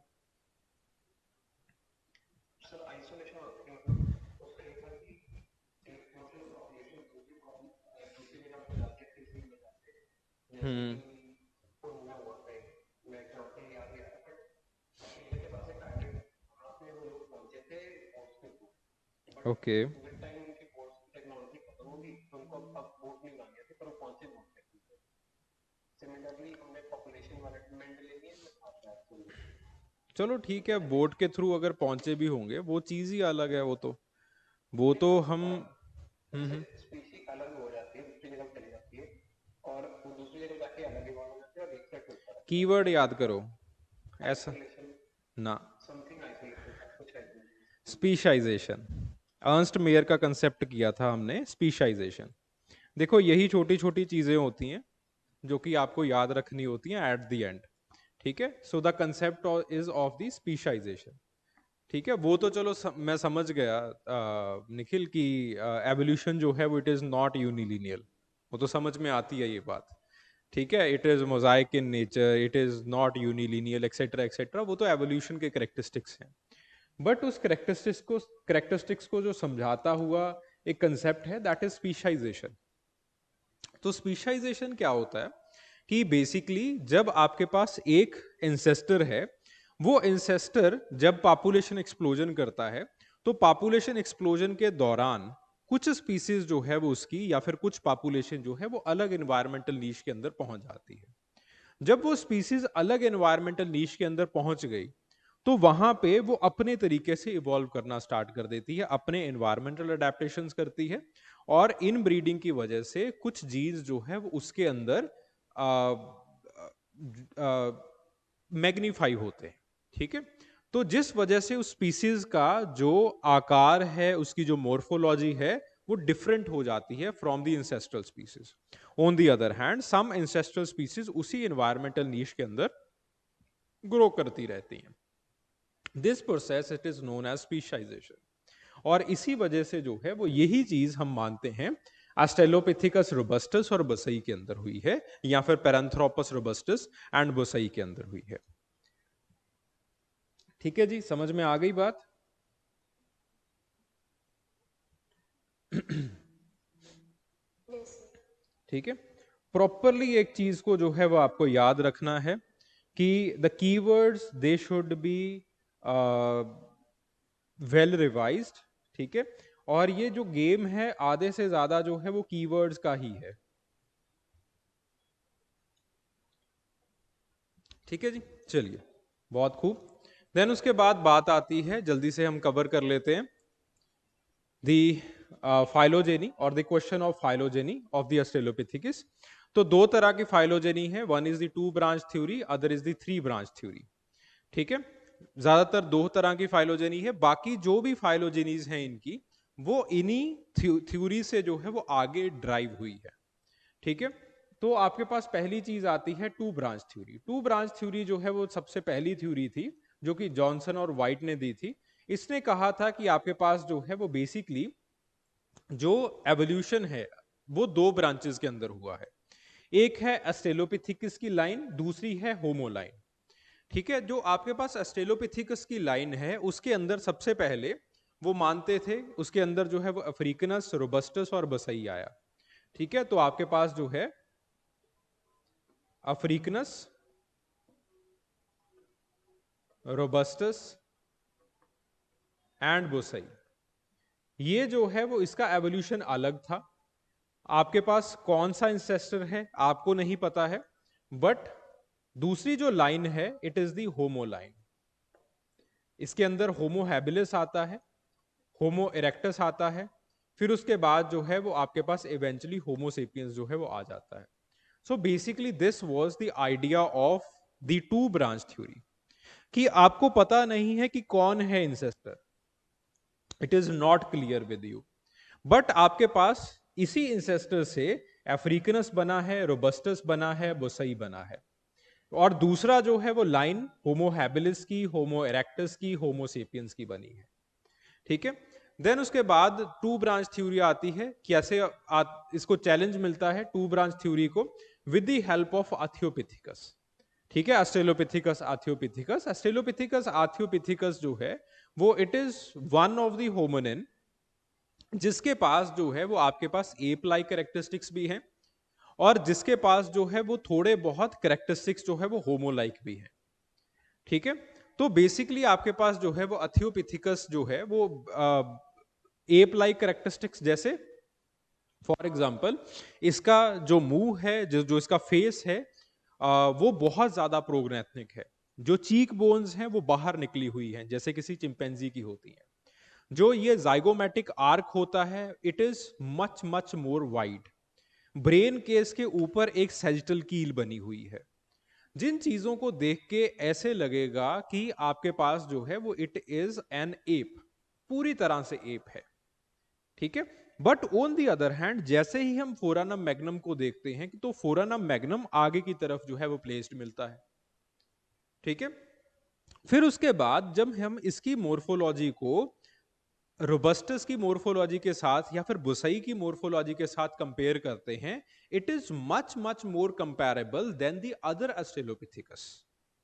हम्म, ओके, चलो ठीक है, बोट के थ्रू अगर पहुंचे भी होंगे वो चीज ही अलग है। वो तो हम कीवर्ड याद करो ऐसा ना। स्पीशाइजेशन, अर्नस्ट मेयर का कंसेप्ट किया था हमने, स्पीशाइजेशन। देखो यही छोटी छोटी चीजें होती हैं जो कि आपको याद रखनी होती हैं एट द एंड। ठीक है, so the concept is of the speciation. ठीक है, वो तो चलो मैं समझ गया निखिल की एवोल्यूशन जो है वो इट इज नॉट यूनिलिनियल, वो तो समझ में आती है ये बात। ठीक है, it is mosaic in nature, it is not unilineal etcetera etcetera, वो तो एवोल्यूशन के करेक्टरिस्टिक्स हैं। बट उस करेक्टरिस्टिक्स को जो समझाता हुआ एक कंसेप्ट है दैट इज स्पीशाइजेशन। तो स्पीशाइजेशन क्या होता है कि बेसिकली जब आपके पास एक इंसेस्टर है, वो इंसेस्टर जब पॉपुलेशन एक्सप्लोजन करता है तो पॉपुलेशन एक्सप्लोजन के दौरान कुछ स्पीसीज जो है वो उसकी या फिर कुछ पॉपुलेशन जो है वो अलग एनवायरमेंटल नीश के अंदर पहुंच जाती है। जब वो स्पीसीज अलग एनवायरमेंटल नीश के अंदर पहुंच गई तो वहां पे वो अपने तरीके से इवॉल्व करना स्टार्ट कर देती है, अपने एनवायरमेंटल अडेप्टेशंस करती है, और इन ब्रीडिंग की वजह से कुछ जीन्स जो है वो उसके अंदर मैग्नीफाई होते हैं। ठीक है, तो जिस वजह से उस स्पीसीज का जो आकार है, उसकी जो मोर्फोलॉजी है, वो डिफरेंट हो जाती है from the ancestral species. On the other hand some ancestral species उसी एनवायरमेंटल नीश के अंदर ग्रो करती रहती हैं। This process it is known as speciation. और इसी वजह से जो है वो यही चीज हम मानते हैं एस्टेलोपिथिकस रोबस्टस और बसई के अंदर हुई है, या फिर पैरांथ्रोपस रोबस्टस एंड बसई के अंदर हुई है। ठीक है जी, समझ में आ गई बात? ठीक है, प्रॉपरली एक चीज को जो है वो आपको याद रखना है कि the keywords they should be well revised. ठीक है, और ये जो गेम है आधे से ज्यादा जो है वो कीवर्ड्स का ही है। ठीक है जी, चलिए, बहुत खूब। देन उसके बाद बात आती है, जल्दी से हम कवर कर लेते हैं, दी फाइलोजेनी और the question of phylogeny of the Australopithecus. तो दो तरह की फाइलोजेनी है, one is the two branch theory, other is the three branch theory. ठीक है, ज्यादातर दो तरह की फाइलोजेनी है, बाकी जो भी फाइलोजेनीज हैं इनकी वो इन्हीं थ्योरी से जो है वो आगे ड्राइव हुई है। ठीक है, तो आपके पास पहली चीज आती है two branch theory. Two branch theory जो है वो सबसे पहली थ्योरी थी जो कि जॉनसन और वाइट ने दी थी। इसने कहा था कि आपके पास जो है वो बेसिकली जो एवोल्यूशन है वो दो ब्रांचेस के अंदर हुआ है। एक है ऑस्ट्रेलोपिथेकस की लाइन, दूसरी है होमो लाइन। ठीक है, जो आपके पास ऑस्ट्रेलोपिथेकस की लाइन है उसके अंदर सबसे पहले वो मानते थे, उसके अंदर जो है वो अफ्रीकनस, रोबस्टस और बसई आया। ठीक है, तो आपके पास जो है अफ्रीकनस, रोबस्टस एंड बोसई, ये जो है वो इसका एवोल्यूशन अलग था। आपके पास कौन सा इंसेस्टर है आपको नहीं पता है, बट दूसरी जो लाइन है it is the homo line. इसके अंदर होमो हैबिलिस आता है, होमो इरेक्टस आता है, फिर उसके बाद जो है वो आपके पास इवेंचुअली होमो सेपियंस जो है वो आ जाता है। So basically this was the idea of the two branch theory, कि आपको पता नहीं है कि कौन है ancestor, it is not clear with you, but आपके पास इसी इंसेस्टर से अफ्रीकनस बना है, रोबस्टस बना है, बोसई बना है, और दूसरा जो है वो लाइन होमो हैबिलिस की, होमो इरेक्टस की, होमो सेपियंस की बनी है। ठीक है, देन उसके बाद टू ब्रांच थ्योरी आती है। कैसे इसको चैलेंज मिलता है टू ब्रांच थ्योरी को, विद द हेल्प ऑफ आथियोपिथिकस। ठीक है, ऑस्ट्रेलोपिथेकस आथियोपिथिकस, ऑस्ट्रेलोपिथेकस आथियोपिथिकस जो है वो it is one of the hominin जिसके पास जो है वो आपके पास एप लाइक कैरेक्टरिस्टिक्स भी हैं, और जिसके पास जो है वो थोड़े बहुत कैरेक्टरिस्टिक्स जो है वो होमो लाइक भी हैं। ठीक है, तो बेसिकली आपके पास जो है वो अथियोपिथिकस जो है वो एप लाइक कैरेक्टरिस्टिक्स, जैसे फॉर एग्जांपल इसका जो मुंह है, जो इसका फेस है, वो बहुत ज्यादा प्रोग्नेथनिक है। जो चीक बोन्स हैं वो बाहर निकली हुई हैं जैसे किसी चिंपैंजी की होती हैं। जो ये जाइगोमेटिक आर्क होता है it is much much more wide. Brain case के ऊपर एक सैजिटल कील बनी हुई है। जिन चीजों को देख के ऐसे लगेगा कि आपके पास जो है वो इट इज एन एप, पूरी तरह से एप है। ठीक है, but on the other hand जैसे ही हम फोरानम मैग्नम को देखते हैं तो फोरानम मैग्नम आगे की तरफ जो है वो प्लेस्ड मिलता है। ठीक है, फिर उसके बाद जब हम इसकी मोर्फोलॉजी को रोबस्टस की मोर्फोलॉजी के साथ या फिर बुसई की मोर्फोलॉजी के साथ कंपेयर करते हैं, it is much much more comparable than the other Australopithecus.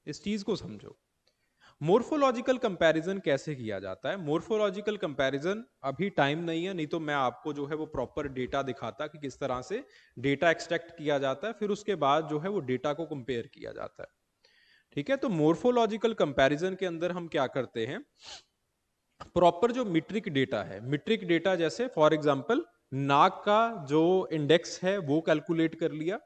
इस चीज को समझो। मोर्फोलॉजिकल कंपैरिजन कैसे किया जाता है? मोर्फोलॉजिकल कंपैरिजन अभी टाइम नहीं है, नहीं तो मैं आपको जो है वो प्रॉपर डेटा दिखाता कि किस तरह से डेटा एक्सट्रैक्ट किया जाता है, फिर उसके बाद जो है वो डेटा को कंपेयर किया जाता है। ठीक है, तो मोर्फोलॉजिकल कंपैरिजन के अंदर हम क्या करते हैं, प्रॉपर जो मीट्रिक डेटा है, मीट्रिक डेटा जैसे फॉर एग्जांपल नाक का जो इंडेक्स है वो कैलकुलेट कर लिया,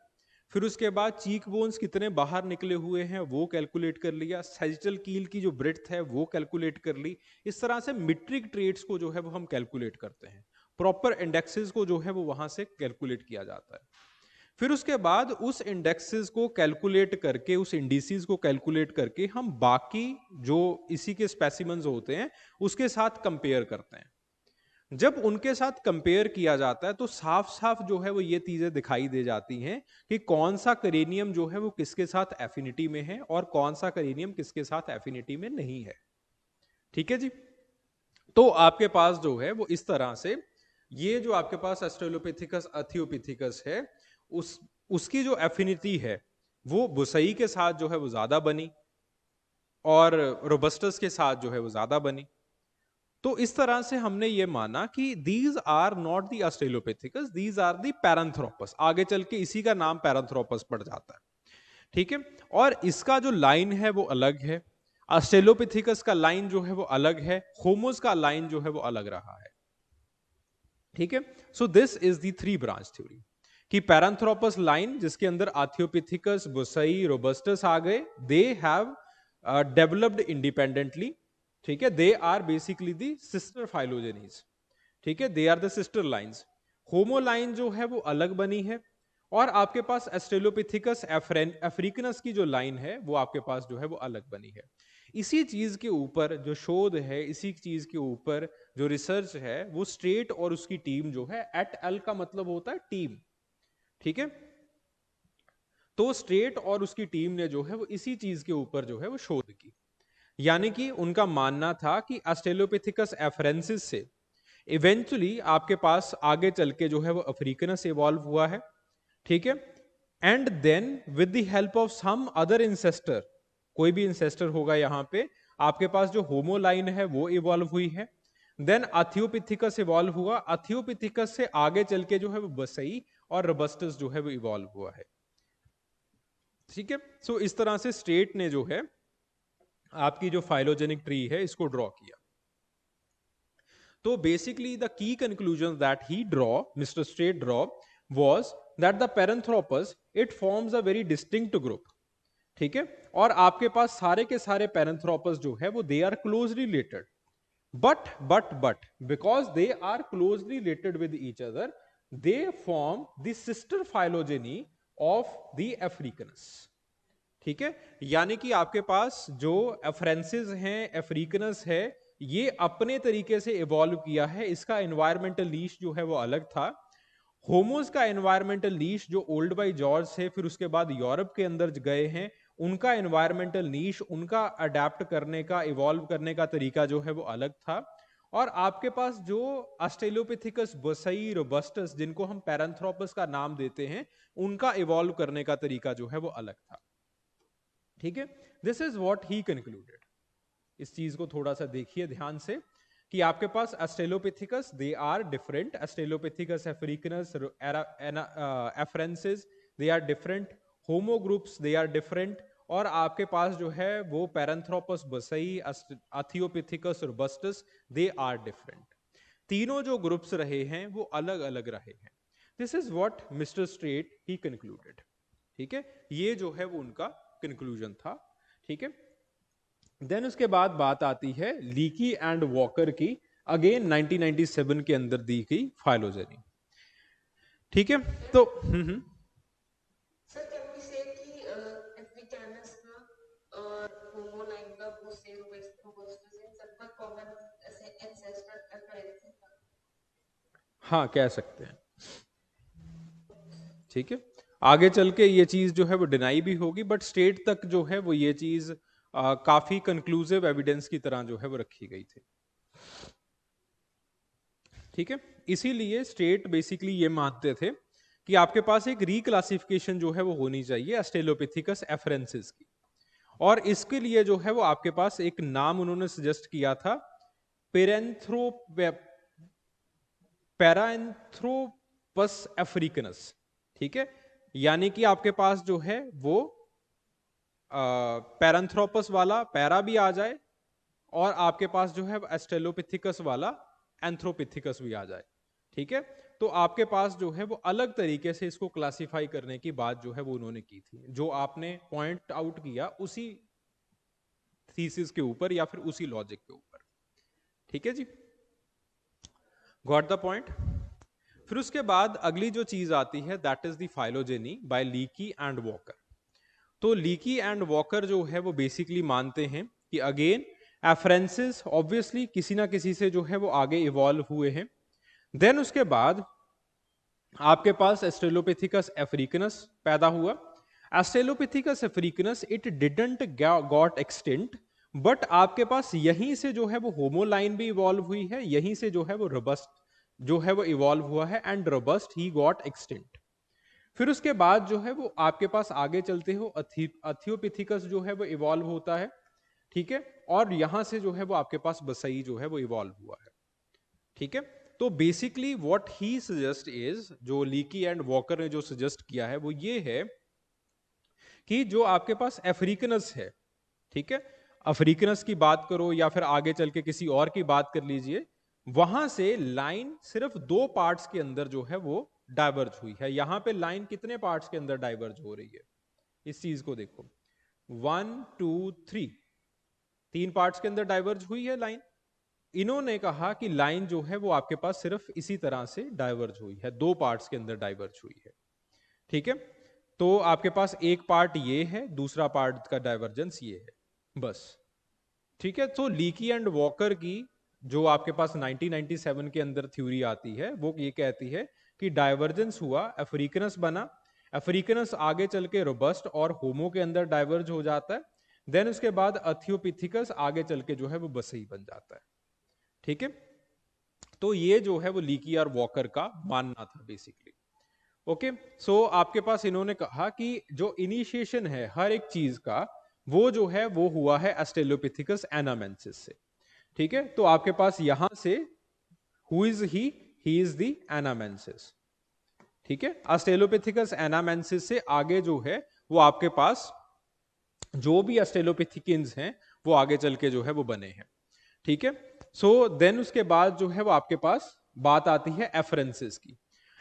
फिर उसके बाद चीक बोन्स कितने बाहर निकले हुए हैं वो कैलकुलेट कर लिया, सैजिटल कील की जो ब्रेड्थ है वो कैलकुलेट कर ली। इस तरह से मीट्रिक ट्रेड्स को जो है वो हम कैलकुलेट करते हैं, प्रॉपर इंडेक्सेस को जो है वो वहां से कैलकुलेट किया जाता है। फिर उसके बाद उस इंडेक्सेस को कैलकुलेट करके, उस इंडिसेस को कैलकुलेट करके हम बाकी जो इसी के स्पेसिमेंस होते हैं उसके साथ कंपेयर करते हैं। जब उनके साथ कंपेयर किया जाता है तो साफ साफ जो है वो ये चीजें दिखाई दे जाती हैं कि कौन सा करेनियम जो है वो किसके साथ एफिनिटी में है और कौन सा करेनियम किसके साथ एफिनिटी में नहीं है। ठीक है जी, तो आपके पास जो है वो इस तरह से ये जो आपके पास ऑस्ट्रेलोपिथेकस अथियोपिथेकस है उस उसकी जो एफिनिटी है वो बुसई के साथ जो है वो ज्यादा बनी और रोबस्टस के साथ जो है वो ज्यादा बनी। तो इस तरह से हमने ये माना कि these are not the Australopithecus, these are the Paranthropus. आगे चल के इसी का नाम पैरांथ्रोपस पड़ जाता है। ठीक है, और इसका जो लाइन है वो अलग है, ऑस्ट्रेलोपिथेकस का लाइन जो है वो अलग है, होमोस का लाइन जो है वो अलग रहा है। ठीक है, so this is the three branch theory कि पैरांथ्रोपस लाइन जिसके अंदर आथियोपिथिकस, बुसई, रोबस्टस आ गए, दे हैव डेवलप्ड इंडिपेंडेंटली। ठीक है, they are basically the sister phylogenies. ठीक है, they are the sister lines. Homo line जो है वो अलग बनी है, और आपके पास ऑस्ट्रेलोपिथिकस अफ्रीकनस की जो लाइन है वो आपके पास जो है वो अलग बनी है। इसी चीज के ऊपर जो शोध है, इसी चीज के ऊपर जो रिसर्च है, वो स्ट्रेट और उसकी टीम जो है, एट एल का मतलब होता है टीम, ठीक है। तो स्ट्रेट और उसकी टीम ने जो है वो इसी चीज के ऊपर जो है वो शोध की। यानी कि उनका मानना था कि ऑस्ट्रेलोपिथेकस एफरेंसिस से इवेंचुअली आपके पास आगे चल के जो है वो अफ्रीकनस इवॉल्व हुआ है, ठीक है। And then with the help of some other ancestor, कोई भी इंसेस्टर होगा यहाँ पे, आपके पास जो होमो लाइन है वो इवॉल्व हुई है। देन अथियोपिथिकस इवॉल्व हुआ, अथियोपिथिकस से आगे चल के जो है वो बसई और रोबस्टस जो है वो इवॉल्व हुआ है, ठीक है। सो इस तरह से स्ट्रेट ने जो है आपकी जो फाइलोजेनिक ट्री है इसको ड्रॉ किया। तो basically the key conclusion that he draw, mister straight draw, was that the Paranthropus it forms a very distinct group, ठीक है। और आपके पास सारे के सारे पैरेंथ्रोपस जो है वो they are closely related, but because they are closely related with each other, they form the sister phylogeny of the Africanus, ठीक है। यानी कि आपके पास जो एफ्रेंसिस हैं, अफ्रीकनस है, ये अपने तरीके से इवॉल्व किया है। इसका एनवायरमेंटल लीश जो है वो अलग था। होमोस का एनवायरमेंटल लीश जो ओल्ड बाई जॉर्ज से फिर उसके बाद यूरोप के अंदर गए हैं, उनका एनवायरमेंटल नीश, उनका अडेप्ट करने का, इवॉल्व करने का तरीका जो है वो अलग था। और आपके पास जो ऑस्ट्रेलोपिथेकस बसई रोबस्टस, जिनको हम पैरेंथ्रोपस का नाम देते हैं, उनका इवॉल्व करने का तरीका जो है वो अलग था, ठीक है। This is what he concluded. इस चीज को थोड़ा सा देखिए ध्यान से कि आपके पास Australopithecus they are different, Australopithecus africanus afarensis they are different, Homo groups they are different, और आपके पास जो है वो Paranthropus boisei, Aethiopithecus robustus, they are different. तीनों जो ग्रुप्स रहे हैं वो अलग अलग रहे हैं। This is what mister straight he concluded, ठीक है। ये जो है वो उनका कंक्लूजन था, ठीक है। देन उसके बाद बात आती है लीकी एंड वॉकर की, अगेन 1997 के अंदर दी गई फाइलोजेनी, ठीक है। तो सर कैन वी से कि एफ्रिकानस का और होमो लाइन का रोबस्टस इन सबका कॉमन ऐसे एंसेस्टर अकरेंस है। हाँ, कह सकते हैं, ठीक है। आगे चल के ये चीज जो है वो डिनाई भी होगी, बट स्टेट तक जो है वो ये चीज काफी कंक्लूसिव एविडेंस की तरह जो है वो रखी गई थी, ठीक है। इसीलिए स्टेट बेसिकली ये मानते थे कि आपके पास एक रिक्लासिफिकेशन जो है वो होनी चाहिए ऑस्ट्रेलोपिथेकस एफरेंसिस की, और इसके लिए जो है वो आपके पास एक नाम उन्होंने सजेस्ट किया था, पेरेंथ्रो पैराएंथ्रोपस अफ्रीकनस, ठीक है। यानी कि आपके पास जो है वो पैरांथ्रोपस वाला पैरा भी आ जाए, और आपके पास जो है एस्ट्रेलोपिथिकस वाला एंथ्रोपिथिकस भी आ जाए, ठीक है। तो आपके पास जो है वो अलग तरीके से इसको क्लासिफाई करने की बात जो है वो उन्होंने की थी, जो आपने पॉइंट आउट किया उसी थीसिस के ऊपर या फिर उसी लॉजिक के ऊपर, ठीक है जी। Got the point. फिर उसके बाद अगली जो चीज आती है that is the phylogeny by Leakey and Walker. तो लीकी एंड वॉकर जो है वो बेसिकली मानते हैं कि अगेन एफरेंसिस ऑब्वियसली किसी ना किसी से जो है वो आगे इवॉल्व हुए हैं। देन उसके बाद आपके पास एस्ट्रेलोपिथिकस अफ्रीकनस पैदा हुआ। Australopithecus africanus it didn't got extinct, but आपके पास यहीं से जो है वो होमोलाइन भी इवॉल्व हुई है, यहीं से जो है वो रोबस्ट जो है वो इवॉल्व हुआ है, and robust he got extinct. फिर उसके बाद जो है वो आपके पास आगे चलते हो अथियोपिथिकस जो है वो इवॉल्व होता है, ठीक है। और यहां से जो है वो आपके पास बसई जो है वो इवॉल्व हुआ है, ठीक है। तो basically what he suggest is, जो लीकी एंड वॉकर ने जो सजेस्ट किया है वो ये है कि जो आपके पास अफ्रीकनस है, ठीक है, अफ्रीकनस की बात करो या फिर आगे चल के किसी और की बात कर लीजिए, वहां से लाइन सिर्फ दो पार्ट्स के अंदर जो है वो डाइवर्ज हुई है। यहां पे लाइन कितने पार्ट्स के अंदर डाइवर्ज हो रही है, इस चीज को देखो, 1 2 3, तीन पार्ट्स के अंदर डाइवर्ज हुई है लाइन। इन्होंने कहा कि लाइन जो है वो आपके पास सिर्फ इसी तरह से डाइवर्ज हुई है, दो पार्ट्स के अंदर डाइवर्ज हुई है, ठीक है। तो आपके पास एक पार्ट ये है, दूसरा पार्ट का डाइवर्जेंस ये है, बस। ठीक है। तो लीकी एंड वॉकर की जो आपके पास 1997 के अंदर थ्योरी आती है वो ये कहती है कि डाइवर्जेंस हुआ, अफ्रीकनस बना, अफ्रीकनस आगे चल के रोबस्ट और होमो के अंदर डाइवर्ज हो जाता है, देन उसके बाद अथियोपिथिकस आगे चल के जो है वो बसई बन जाता है। ठीक है। तो ये जो है वो लीकी और वॉकर का मानना था बेसिकली। ओके। सो आपके पास इन्होंने कहा कि जो इनिशिएशन है हर एक चीज का वो जो है वो हुआ है ऑस्ट्रेलोपिथेकस एनामेंसिस से। ठीक है। तो आपके पास यहां से who is he is the anamensis. ठीक है। ऑस्ट्रेलोपिथेकस एनामेंसिस से आगे जो है वो आपके पास जो भी ऑस्ट्रेलोपिथिकिन्स हैं वो आगे चल के जो है वो बने हैं। ठीक है। सो देन उसके बाद जो है वो आपके पास बात आती है एफरेंसिस की।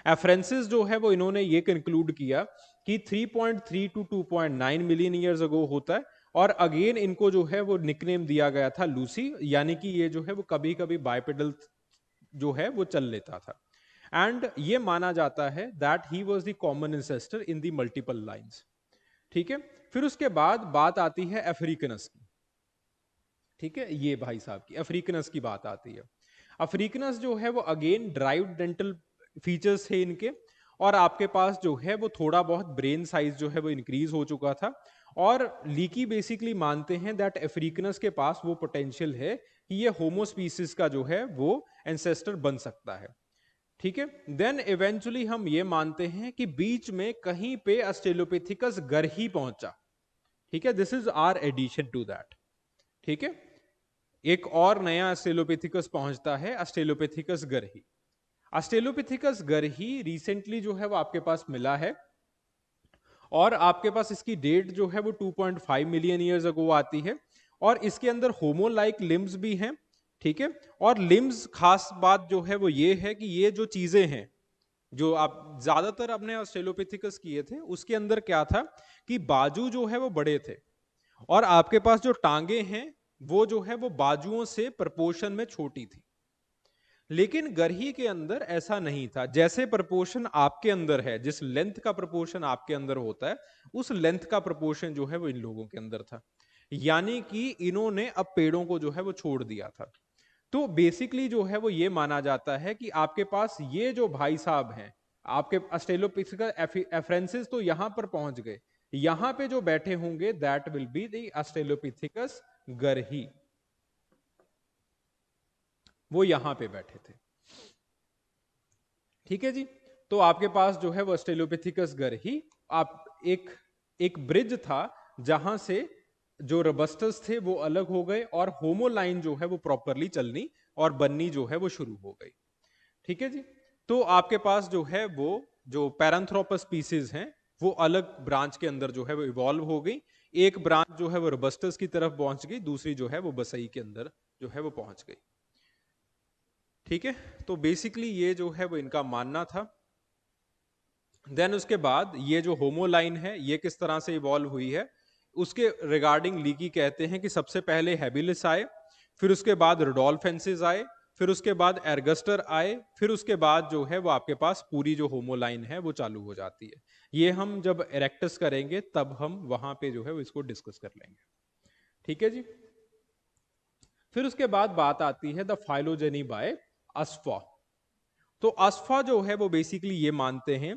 एफरेंसिस जो है वो इन्होंने ये कंक्लूड किया कि 3.3 टू 2.9 मिलियन ईयर्स अगो होता है, और अगेन इनको जो है वो निकनेम दिया गया था लूसी, यानी कि ये जो है वो कभी कभी बाइपेडल जो है वो चल लेता था। एंड ये माना जाता है that he was the common ancestor in the multiple lines. ठीक है। फिर उसके बाद बात आती है अफ्रीकनस की। ठीक है। ये भाई साहब की अफ्रीकनस की बात आती है। अफ्रीकनस जो है वो अगेन ड्राइव्ड डेंटल फीचर्स थे इनके, और आपके पास जो है वो थोड़ा बहुत ब्रेन साइज जो है वो इंक्रीज हो चुका था। और लीकी बेसिकली मानते हैं दैट अफ्रीकनस के पास वो पोटेंशियल है कि ये होमोस्पीसीज का जो है वो एंसेस्टर बन सकता है। ठीक है। देन इवेंचुअली हम ये मानते हैं कि बीच में कहीं पे ऑस्ट्रेलोपिथेकस घर ही पहुंचा। ठीक है। This is our addition to that. ठीक है। एक और नया ऑस्ट्रेलोपिथेकस पहुंचता है, Australopithecus garhi. Australopithecus garhi recently जो है वो आपके पास मिला है, और आपके पास इसकी डेट जो है वो 2.5 मिलियन ईयर्स अगो आती है, और इसके अंदर होमो लाइक लिम्स भी हैं। ठीक है। और लिम्स खास बात जो है वो ये है कि ये जो चीजें हैं जो आप ज्यादातर अपने ऑस्ट्रेलोपिथेकस किए थे उसके अंदर क्या था कि बाजू जो है वो बड़े थे, और आपके पास जो टांगे हैं वो जो है वो बाजुओं से प्रपोर्शन में छोटी थी। लेकिन गर्ही के अंदर ऐसा नहीं था। जैसे प्रपोर्शन आपके अंदर है, जिस लेंथ का प्रपोर्शन आपके अंदर होता है उस लेंथ का प्रपोर्शन जो है वो इन लोगों के अंदर था, यानी कि इन्होंने अब पेड़ों को जो है वो छोड़ दिया था। तो बेसिकली जो है वो ये माना जाता है कि आपके पास ये जो भाई साहब हैं, आपके ऑस्ट्रेलोपिथेकस एफ्रेंसिस तो यहां पर पहुंच गए, यहां पे जो बैठे होंगे that will be the Australopithecus garhi, वो यहां पे बैठे थे। ठीक है जी। तो आपके पास जो है वो ऑस्ट्रेलोपिथेकस गर्ही, आप एक ब्रिज था जहां से जो रोबस्टस थे वो अलग हो गए, और होमो लाइन जो है वो प्रॉपरली चलनी और बननी जो है वो शुरू हो गई। ठीक है जी। तो आपके पास जो है वो जो पैरांथ्रोपस स्पीसीज हैं वो अलग ब्रांच के अंदर जो है वो इवॉल्व हो गई। एक ब्रांच जो है वो रोबस्टस की तरफ पहुंच गई, दूसरी जो है वो बसई के अंदर जो है वो पहुंच गई। ठीक है। तो बेसिकली ये जो है वो इनका मानना था। देन उसके बाद ये जो होमो लाइन है ये किस तरह से इवॉल्व हुई है उसके रिगार्डिंग लीकी कहते हैं कि सबसे पहले हैबिलिस आए, फिर उसके बाद रोडोल्फेंसिस आए, फिर उसके बाद एर्गस्टर आए, फिर उसके बाद जो है वो आपके पास पूरी जो होमो लाइन है वो चालू हो जाती है। ये हम जब इरेक्टस करेंगे तब हम वहां पे जो है वो इसको डिस्कस कर लेंगे। ठीक है जी। फिर उसके बाद बात आती है द फाइलोजेनी बाय अस्फा। तो अस्फा जो है वो बेसिकली ये मानते हैं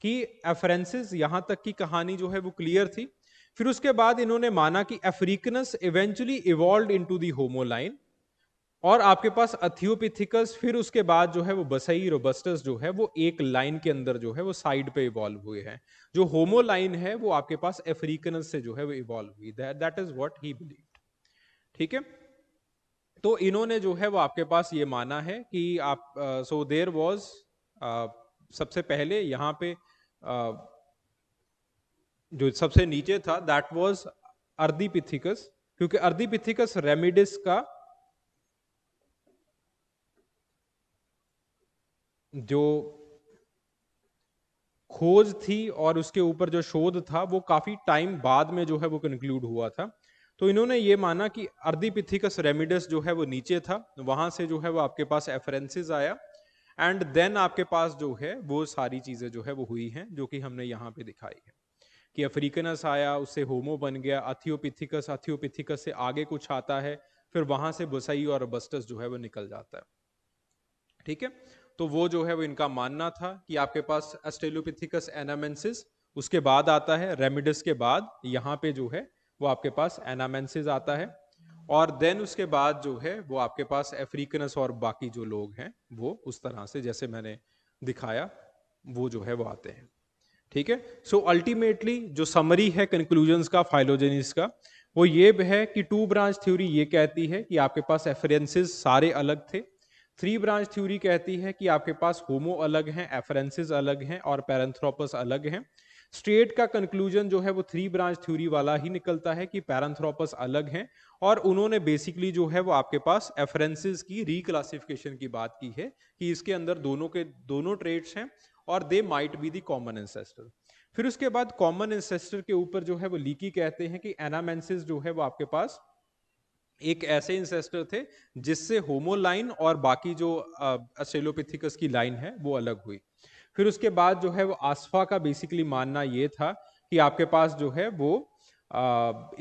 कि एफरेंसिस यहां तक की कहानी जो है वो क्लियर थी। फिर उसके बाद इन्होंने माना कि Africans eventually evolve into the homo line, और आपके पास अथियोपिथिकस, फिर उसके बाद जो है वो बसई रोबस्टस जो है वो एक लाइन के अंदर जो है वो साइड पे इवॉल्व हुए हैं। जो होमो लाइन है वो आपके पास अफ्रीकनस से जो है वो इवॉल्व हुई, that is what he believed. ठीक है। तो इन्होंने जो है वो आपके पास ये माना है कि आप सो देयर वाज सबसे पहले यहां पे जो सबसे नीचे था दैट वाज अर्धीपिथिकस, क्योंकि अर्धीपिथिकस रेमिडिस का जो खोज थी और उसके ऊपर जो शोध था वो काफी टाइम बाद में जो है वो कंक्लूड हुआ था। तो इन्होंने ये माना कि अर्धीपिथिकस रेमिडस जो है वो नीचे था, वहां से जो है वो आपके पास एफरेंसिस आया, एंड देन आपके पास जो है वो सारी चीजें जो है वो हुई हैं जो कि हमने यहाँ पे दिखाई है कि अफ्रीकनस आया, उससे होमो बन गया, अथियोपिथिकस, अथियोपिथिकस से आगे कुछ आता है, फिर वहां से बुसई और रोबस्टस जो है वो निकल जाता है। ठीक है, तो वो जो है वो इनका मानना था कि आपके पास ऑस्ट्रेलोपिथेकस एनामेंसिस, उसके बाद आता है रेमिडस, के बाद यहाँ पे जो है वो आपके पास एनामेंसिस आता है, और देन उसके बाद जो है वो आपके पास अफ्रीकनस और बाकी जो लोग हैं वो उस तरह से जैसे मैंने दिखाया वो जो है वो आते हैं। ठीक है, सो अल्टीमेटली जो समरी है कंक्लूजन्स का फाइलोजेनिस का, वो ये है कि टू ब्रांच थ्योरी ये कहती है कि आपके पास एफरेंसेस सारे अलग थे। थ्री ब्रांच थ्योरी कहती है कि आपके पास होमो अलग हैं, एफरेंसेस अलग हैं और पैरेंथ्रोपस अलग हैं। स्ट्रेट का कंक्लूजन जो है वो थ्री ब्रांच थ्योरी वाला ही निकलता है कि पैरेंथ्रोपस अलग हैं, और उन्होंने बेसिकली जो है वो आपके पास एफरेंसेस की रिक्लासिफिकेशन की बात की है कि इसके अंदर दोनों के दोनों ट्रेट्स हैं और they might be the common ancestor. फिर उसके बाद कॉमन एंसेस्टर के ऊपर जो है वो लीकी कहते हैं कि एनामेंसिस जो है वो आपके पास एक ऐसे इंसेस्टर थे जिससे होमो लाइन और बाकी जो ऑस्ट्रेलोपिथेकस की लाइन है वो अलग हुई। फिर उसके बाद जो है वो आसफा का बेसिकली मानना ये था कि आपके पास जो है वो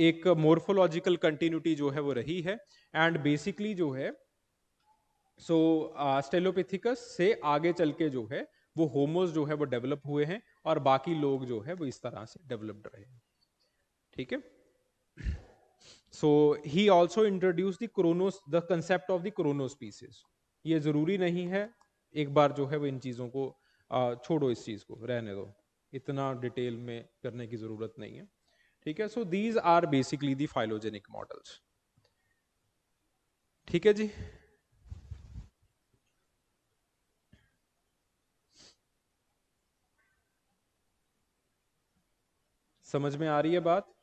एक मोर्फोलॉजिकल कंटिन्यूटी जो है वो रही है, एंड बेसिकली जो है सो ऑस्ट्रेलोपिथेकस से आगे चल के जो है वो होमोस जो है वो डेवलप हुए हैं और बाकी लोग जो है वो इस तरह से डेवलप्ड रहे हैं। ठीक है, so he also introduce the chronos, the concept of the chronospecies. ये जरूरी नहीं है, एक बार जो है वो इन चीजों को छोड़ो, इस चीज को रहने दो, इतना डिटेल में करने की जरूरत नहीं है। ठीक है, so these are basically the phylogenic models. ठीक है जी, समझ में आ रही है बात?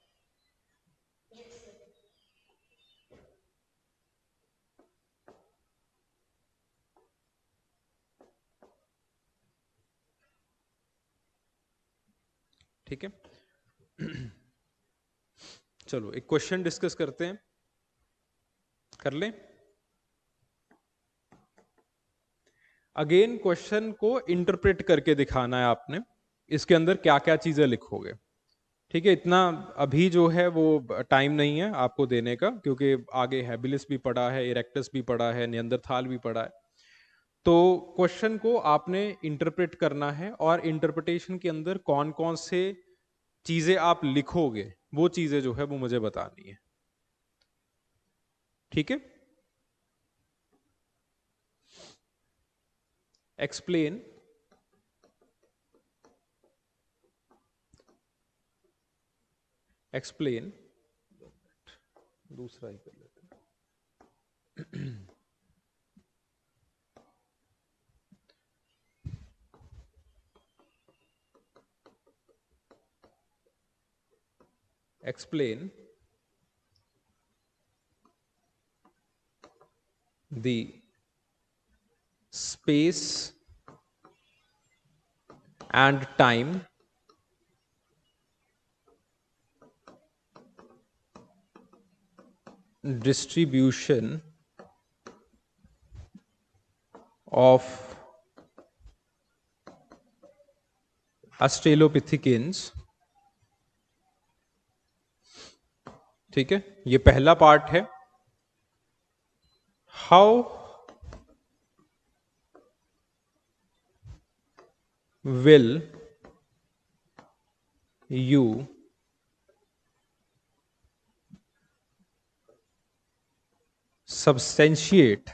ठीक है, चलो एक क्वेश्चन डिस्कस करते हैं, कर लें। अगेन क्वेश्चन को इंटरप्रेट करके दिखाना है आपने, इसके अंदर क्या क्या चीजें लिखोगे। ठीक है, इतना अभी जो है वो टाइम नहीं है आपको देने का, क्योंकि आगे हैबिलिस भी पढ़ा है, इरेक्टस भी पढ़ा है, नियंदरथाल भी पढ़ा है। तो क्वेश्चन को आपने इंटरप्रेट करना है, और इंटरप्रिटेशन के अंदर कौन कौन से चीजें आप लिखोगे वो चीजें जो है वो मुझे बतानी है। ठीक है, एक्सप्लेन एक्सप्लेन दूसरा ही कर लेते हैं। explain the space and time distribution of Australopithecines। ठीक है, ये पहला पार्ट है। How will you substantiate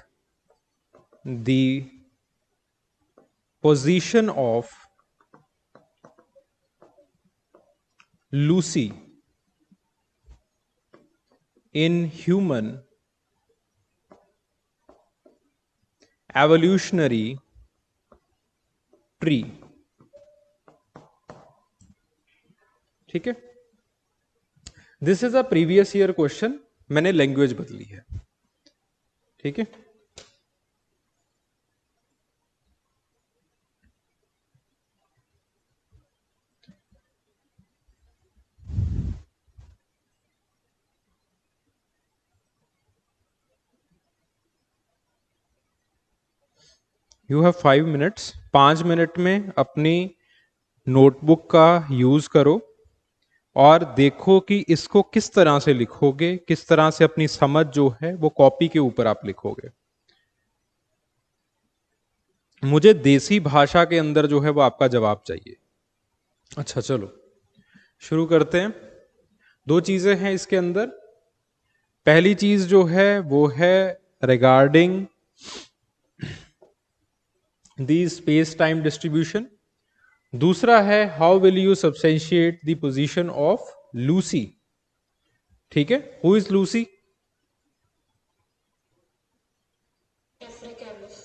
the position of Lucy in human evolutionary tree। ठीक है, this is a previous year question, मैंने लैंग्वेज बदली है। ठीक है, यू हैव 5 मिनट्स। 5 मिनट में अपनी नोटबुक का यूज करो और देखो कि इसको किस तरह से लिखोगे, किस तरह से अपनी समझ जो है वो कॉपी के ऊपर आप लिखोगे। मुझे देसी भाषा के अंदर जो है वो आपका जवाब चाहिए। अच्छा चलो शुरू करते हैं। दो चीजें हैं इसके अंदर। पहली चीज जो है वो है regarding the space time distribution. दूसरा है how will you substantiate the position of Lucy. ठीक है, who is Lucy? Africanus.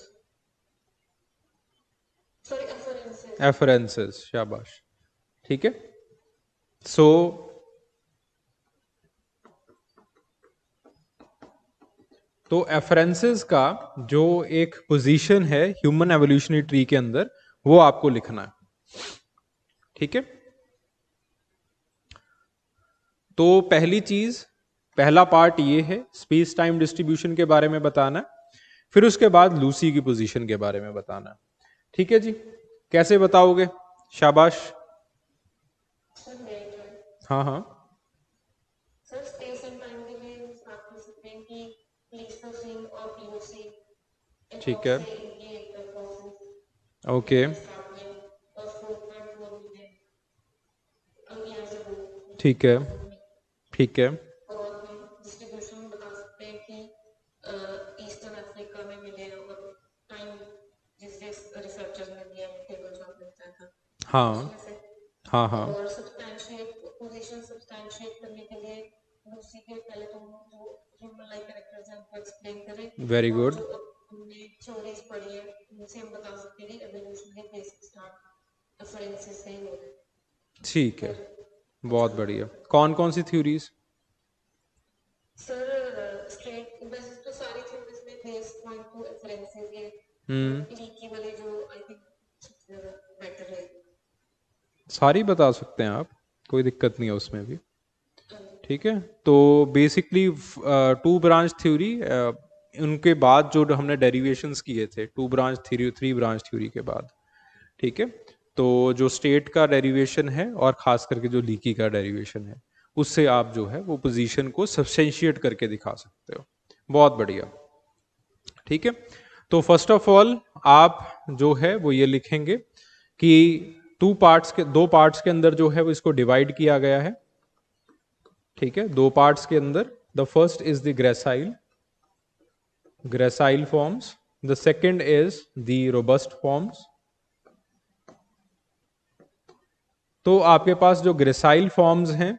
Sorry, Afarensis. एफरेंसेस, शाबाश। ठीक है, सो तो एफरेंसेस का जो एक पोजीशन है ह्यूमन एवोल्यूशनरी ट्री के अंदर वो आपको लिखना है। ठीक है, तो पहली चीज, पहला पार्ट ये है स्पेस टाइम डिस्ट्रीब्यूशन के बारे में बताना है, फिर उसके बाद लूसी की पोजीशन के बारे में बताना है। ठीक है जी, कैसे बताओगे? शाबाश। सर मेरी turn. हाँ हाँ, सर स्पेस एंड टाइम के लिए स्टार्ट कर सकते हैं कि प्लीस्टोसीन और प्लियोसीन ठीक एपॉक्स है, से इनकी इंटरक्रॉसिंग ओके, स्टार्टिंग और 4.4 मिलियन ईयर्स अगो ठीक है, ठीक है, और हम डिस्ट्रीब्यूशन बता सकते हैं कि ईस्टर्न अफ्रीका में मिले और टाइम जिस जिस रिसर्चर्स ने दिया टेबल जो आपने बताया था हाँ उसमें से हाँ हाँ, और सब्सटैंशिएट पोजीशन सब्सटैंशिएट करने के लिए लूसी के पहले तो हम जो ह्यूमन लाइक कैरेक्टर्स हैं उनको एक्सप्लेन करें वेरी और गुड। जो हमने थ्योरीज पढ़ी है उनसे हम बता सकते हैं कि एवोल्यूशनरी बेसिक स्टार्ट रेफरेंसेस से ही हो रहे हैं। ठीक है, फिर बहुत बढ़िया। कौन कौन सी थ्योरीज? सर स्ट्रेट वैसे तो सारी थ्योरीज में बेस पॉइंट टू रेफरेंसेस ये लीकी वाली जो आई थिंक सबसे ज्यादा बेटर है। सारी बता सकते हैं आप, कोई दिक्कत नहीं है उसमें भी। ठीक है, तो बेसिकली टू ब्रांच थ्योरी, उनके बाद जो हमने डेरिवेशंस किए थे two branch theory, three branch theory के बाद। ठीक है, तो जो स्टेट का डेरिवेशन है और खास करके जो लीकी का डेरिवेशन है उससे आप जो है वो पोजीशन को सब्सटेंशिएट करके दिखा सकते हो। बहुत बढ़िया। ठीक है, तो फर्स्ट ऑफ ऑल आप जो है वो ये लिखेंगे कि दो पार्ट्स के अंदर जो है वो इसको डिवाइड किया गया है। ठीक है, दो पार्ट्स के अंदर, the first is the gracile forms, the second is the robust forms. तो आपके पास जो ग्रेसाइल फॉर्म्स हैं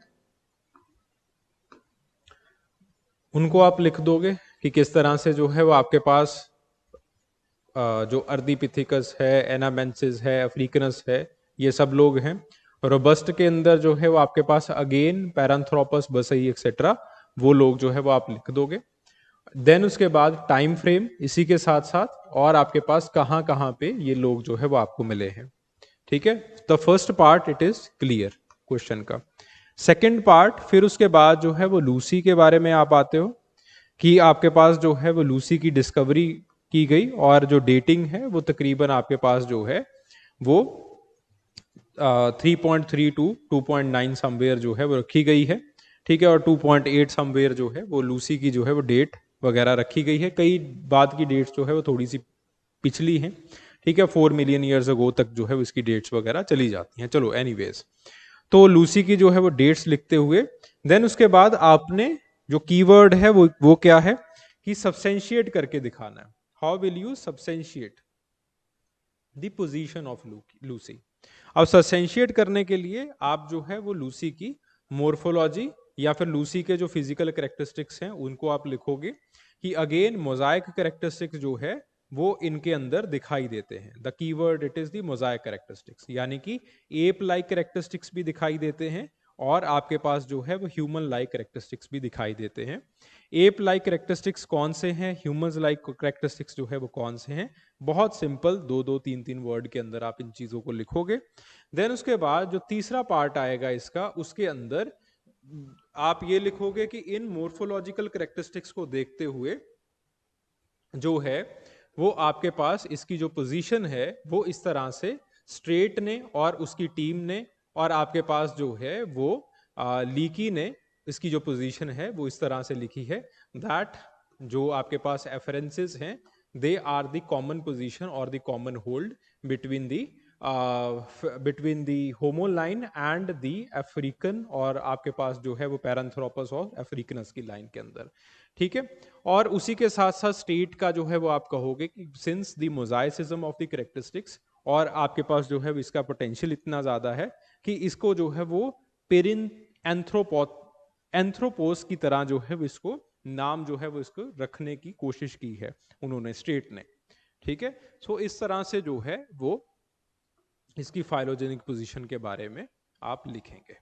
उनको आप लिख दोगे कि किस तरह से जो है वो आपके पास जो अर्धीपिथिकस है, एनामेंसिस है, अफ्रीकनस है, ये सब लोग हैं। रोबस्ट के अंदर जो है वो आपके पास अगेन पैरांथ्रोपस, बसई एक्सेट्रा, वो लोग जो है वो आप लिख दोगे। देन उसके बाद टाइम फ्रेम इसी के साथ साथ, और आपके पास कहाँ कहाँ पे ये लोग जो है वो आपको मिले हैं। ठीक है, the first part it is clear question का। सेकंड पार्ट, फिर उसके बाद जो है वो लूसी के बारे में आप आते हो कि आपके पास जो है वो लूसी की डिस्कवरी की गई और जो डेटिंग है वो तकरीबन आपके पास जो है वो 3.3 टू 2.9 समवेयर जो है वो रखी गई है। ठीक है, और 2.8 समवेयर जो है वो लूसी की जो है वो डेट वगैरह रखी गई है। कई बाद की डेट्स जो है वो थोड़ी सी पिछली हैं। ठीक है, 4 मिलियन ईयर्स अगो तक जो है वो इसकी डेट्स वगैरह चली जाती हैं। चलो एनीवेज, तो लूसी की जो है वो डेट्स लिखते हुए देन उसके बाद आपने जो कीवर्ड है वो क्या है कि सब्सटेंशिएट करके दिखाना है। How will you substantiate the position of Lucy. अब सब्सटेंशिएट करने के लिए आप जो है वो लूसी की मोर्फोलॉजी या फिर लूसी के जो फिजिकल कैरेक्टरिस्टिक्स हैं उनको आप लिखोगे कि अगेन मोजाइक कैरेक्टरिस्टिक्स जो है वो इनके अंदर दिखाई देते हैं। The keyword it is the Mosaic characteristics, यानी कि एप लाइक कैरेक्टरिस्टिक्स भी दिखाई देते हैं और आपके पास जो है वो ह्यूमन लाइक कैरेक्टरिस्टिक्स भी दिखाई देते हैं। एप लाइक कैरेक्टरिस्टिक्स कौन से हैं, ह्यूमंस लाइक कैरेक्टरिस्टिक्स जो है वो कौन से हैं? बहुत सिंपल, दो दो तीन तीन वर्ड के अंदर आप इन चीजों को लिखोगे। देन उसके बाद जो तीसरा पार्ट आएगा इसका, उसके अंदर आप ये लिखोगे कि इन मोर्फोलॉजिकल कैरेक्टरिस्टिक्स को देखते हुए जो है वो आपके पास इसकी जो पोजीशन है वो इस तरह से स्ट्रेट ने और उसकी टीम ने और आपके पास जो है वो लीकी ने इसकी जो पोजीशन है वो इस तरह से लिखी है दैट जो आपके पास एफरेंसेस हैं they are the common position और the common hold between the Homo line and the African, और आपके पास जो है वो पैरांथ्रोपस और अफ्रीकनस की लाइन के अंदर, ठीक है। और उसी के साथ साथ स्टेट का जो है वो आप कहोगे कि since the mosaicism of the characteristics, और आपके पास जो है इसका पोटेंशियल इतना ज्यादा है कि इसको जो है वो पेरिन एंथ्रोपोस की तरह जो है वो इसको नाम जो है वो इसको रखने की कोशिश की है उन्होंने, स्टेट ने, ठीक है। सो इस तरह से जो है वो इसकी फाइलोजेनिक पोजीशन के बारे में आप लिखेंगे।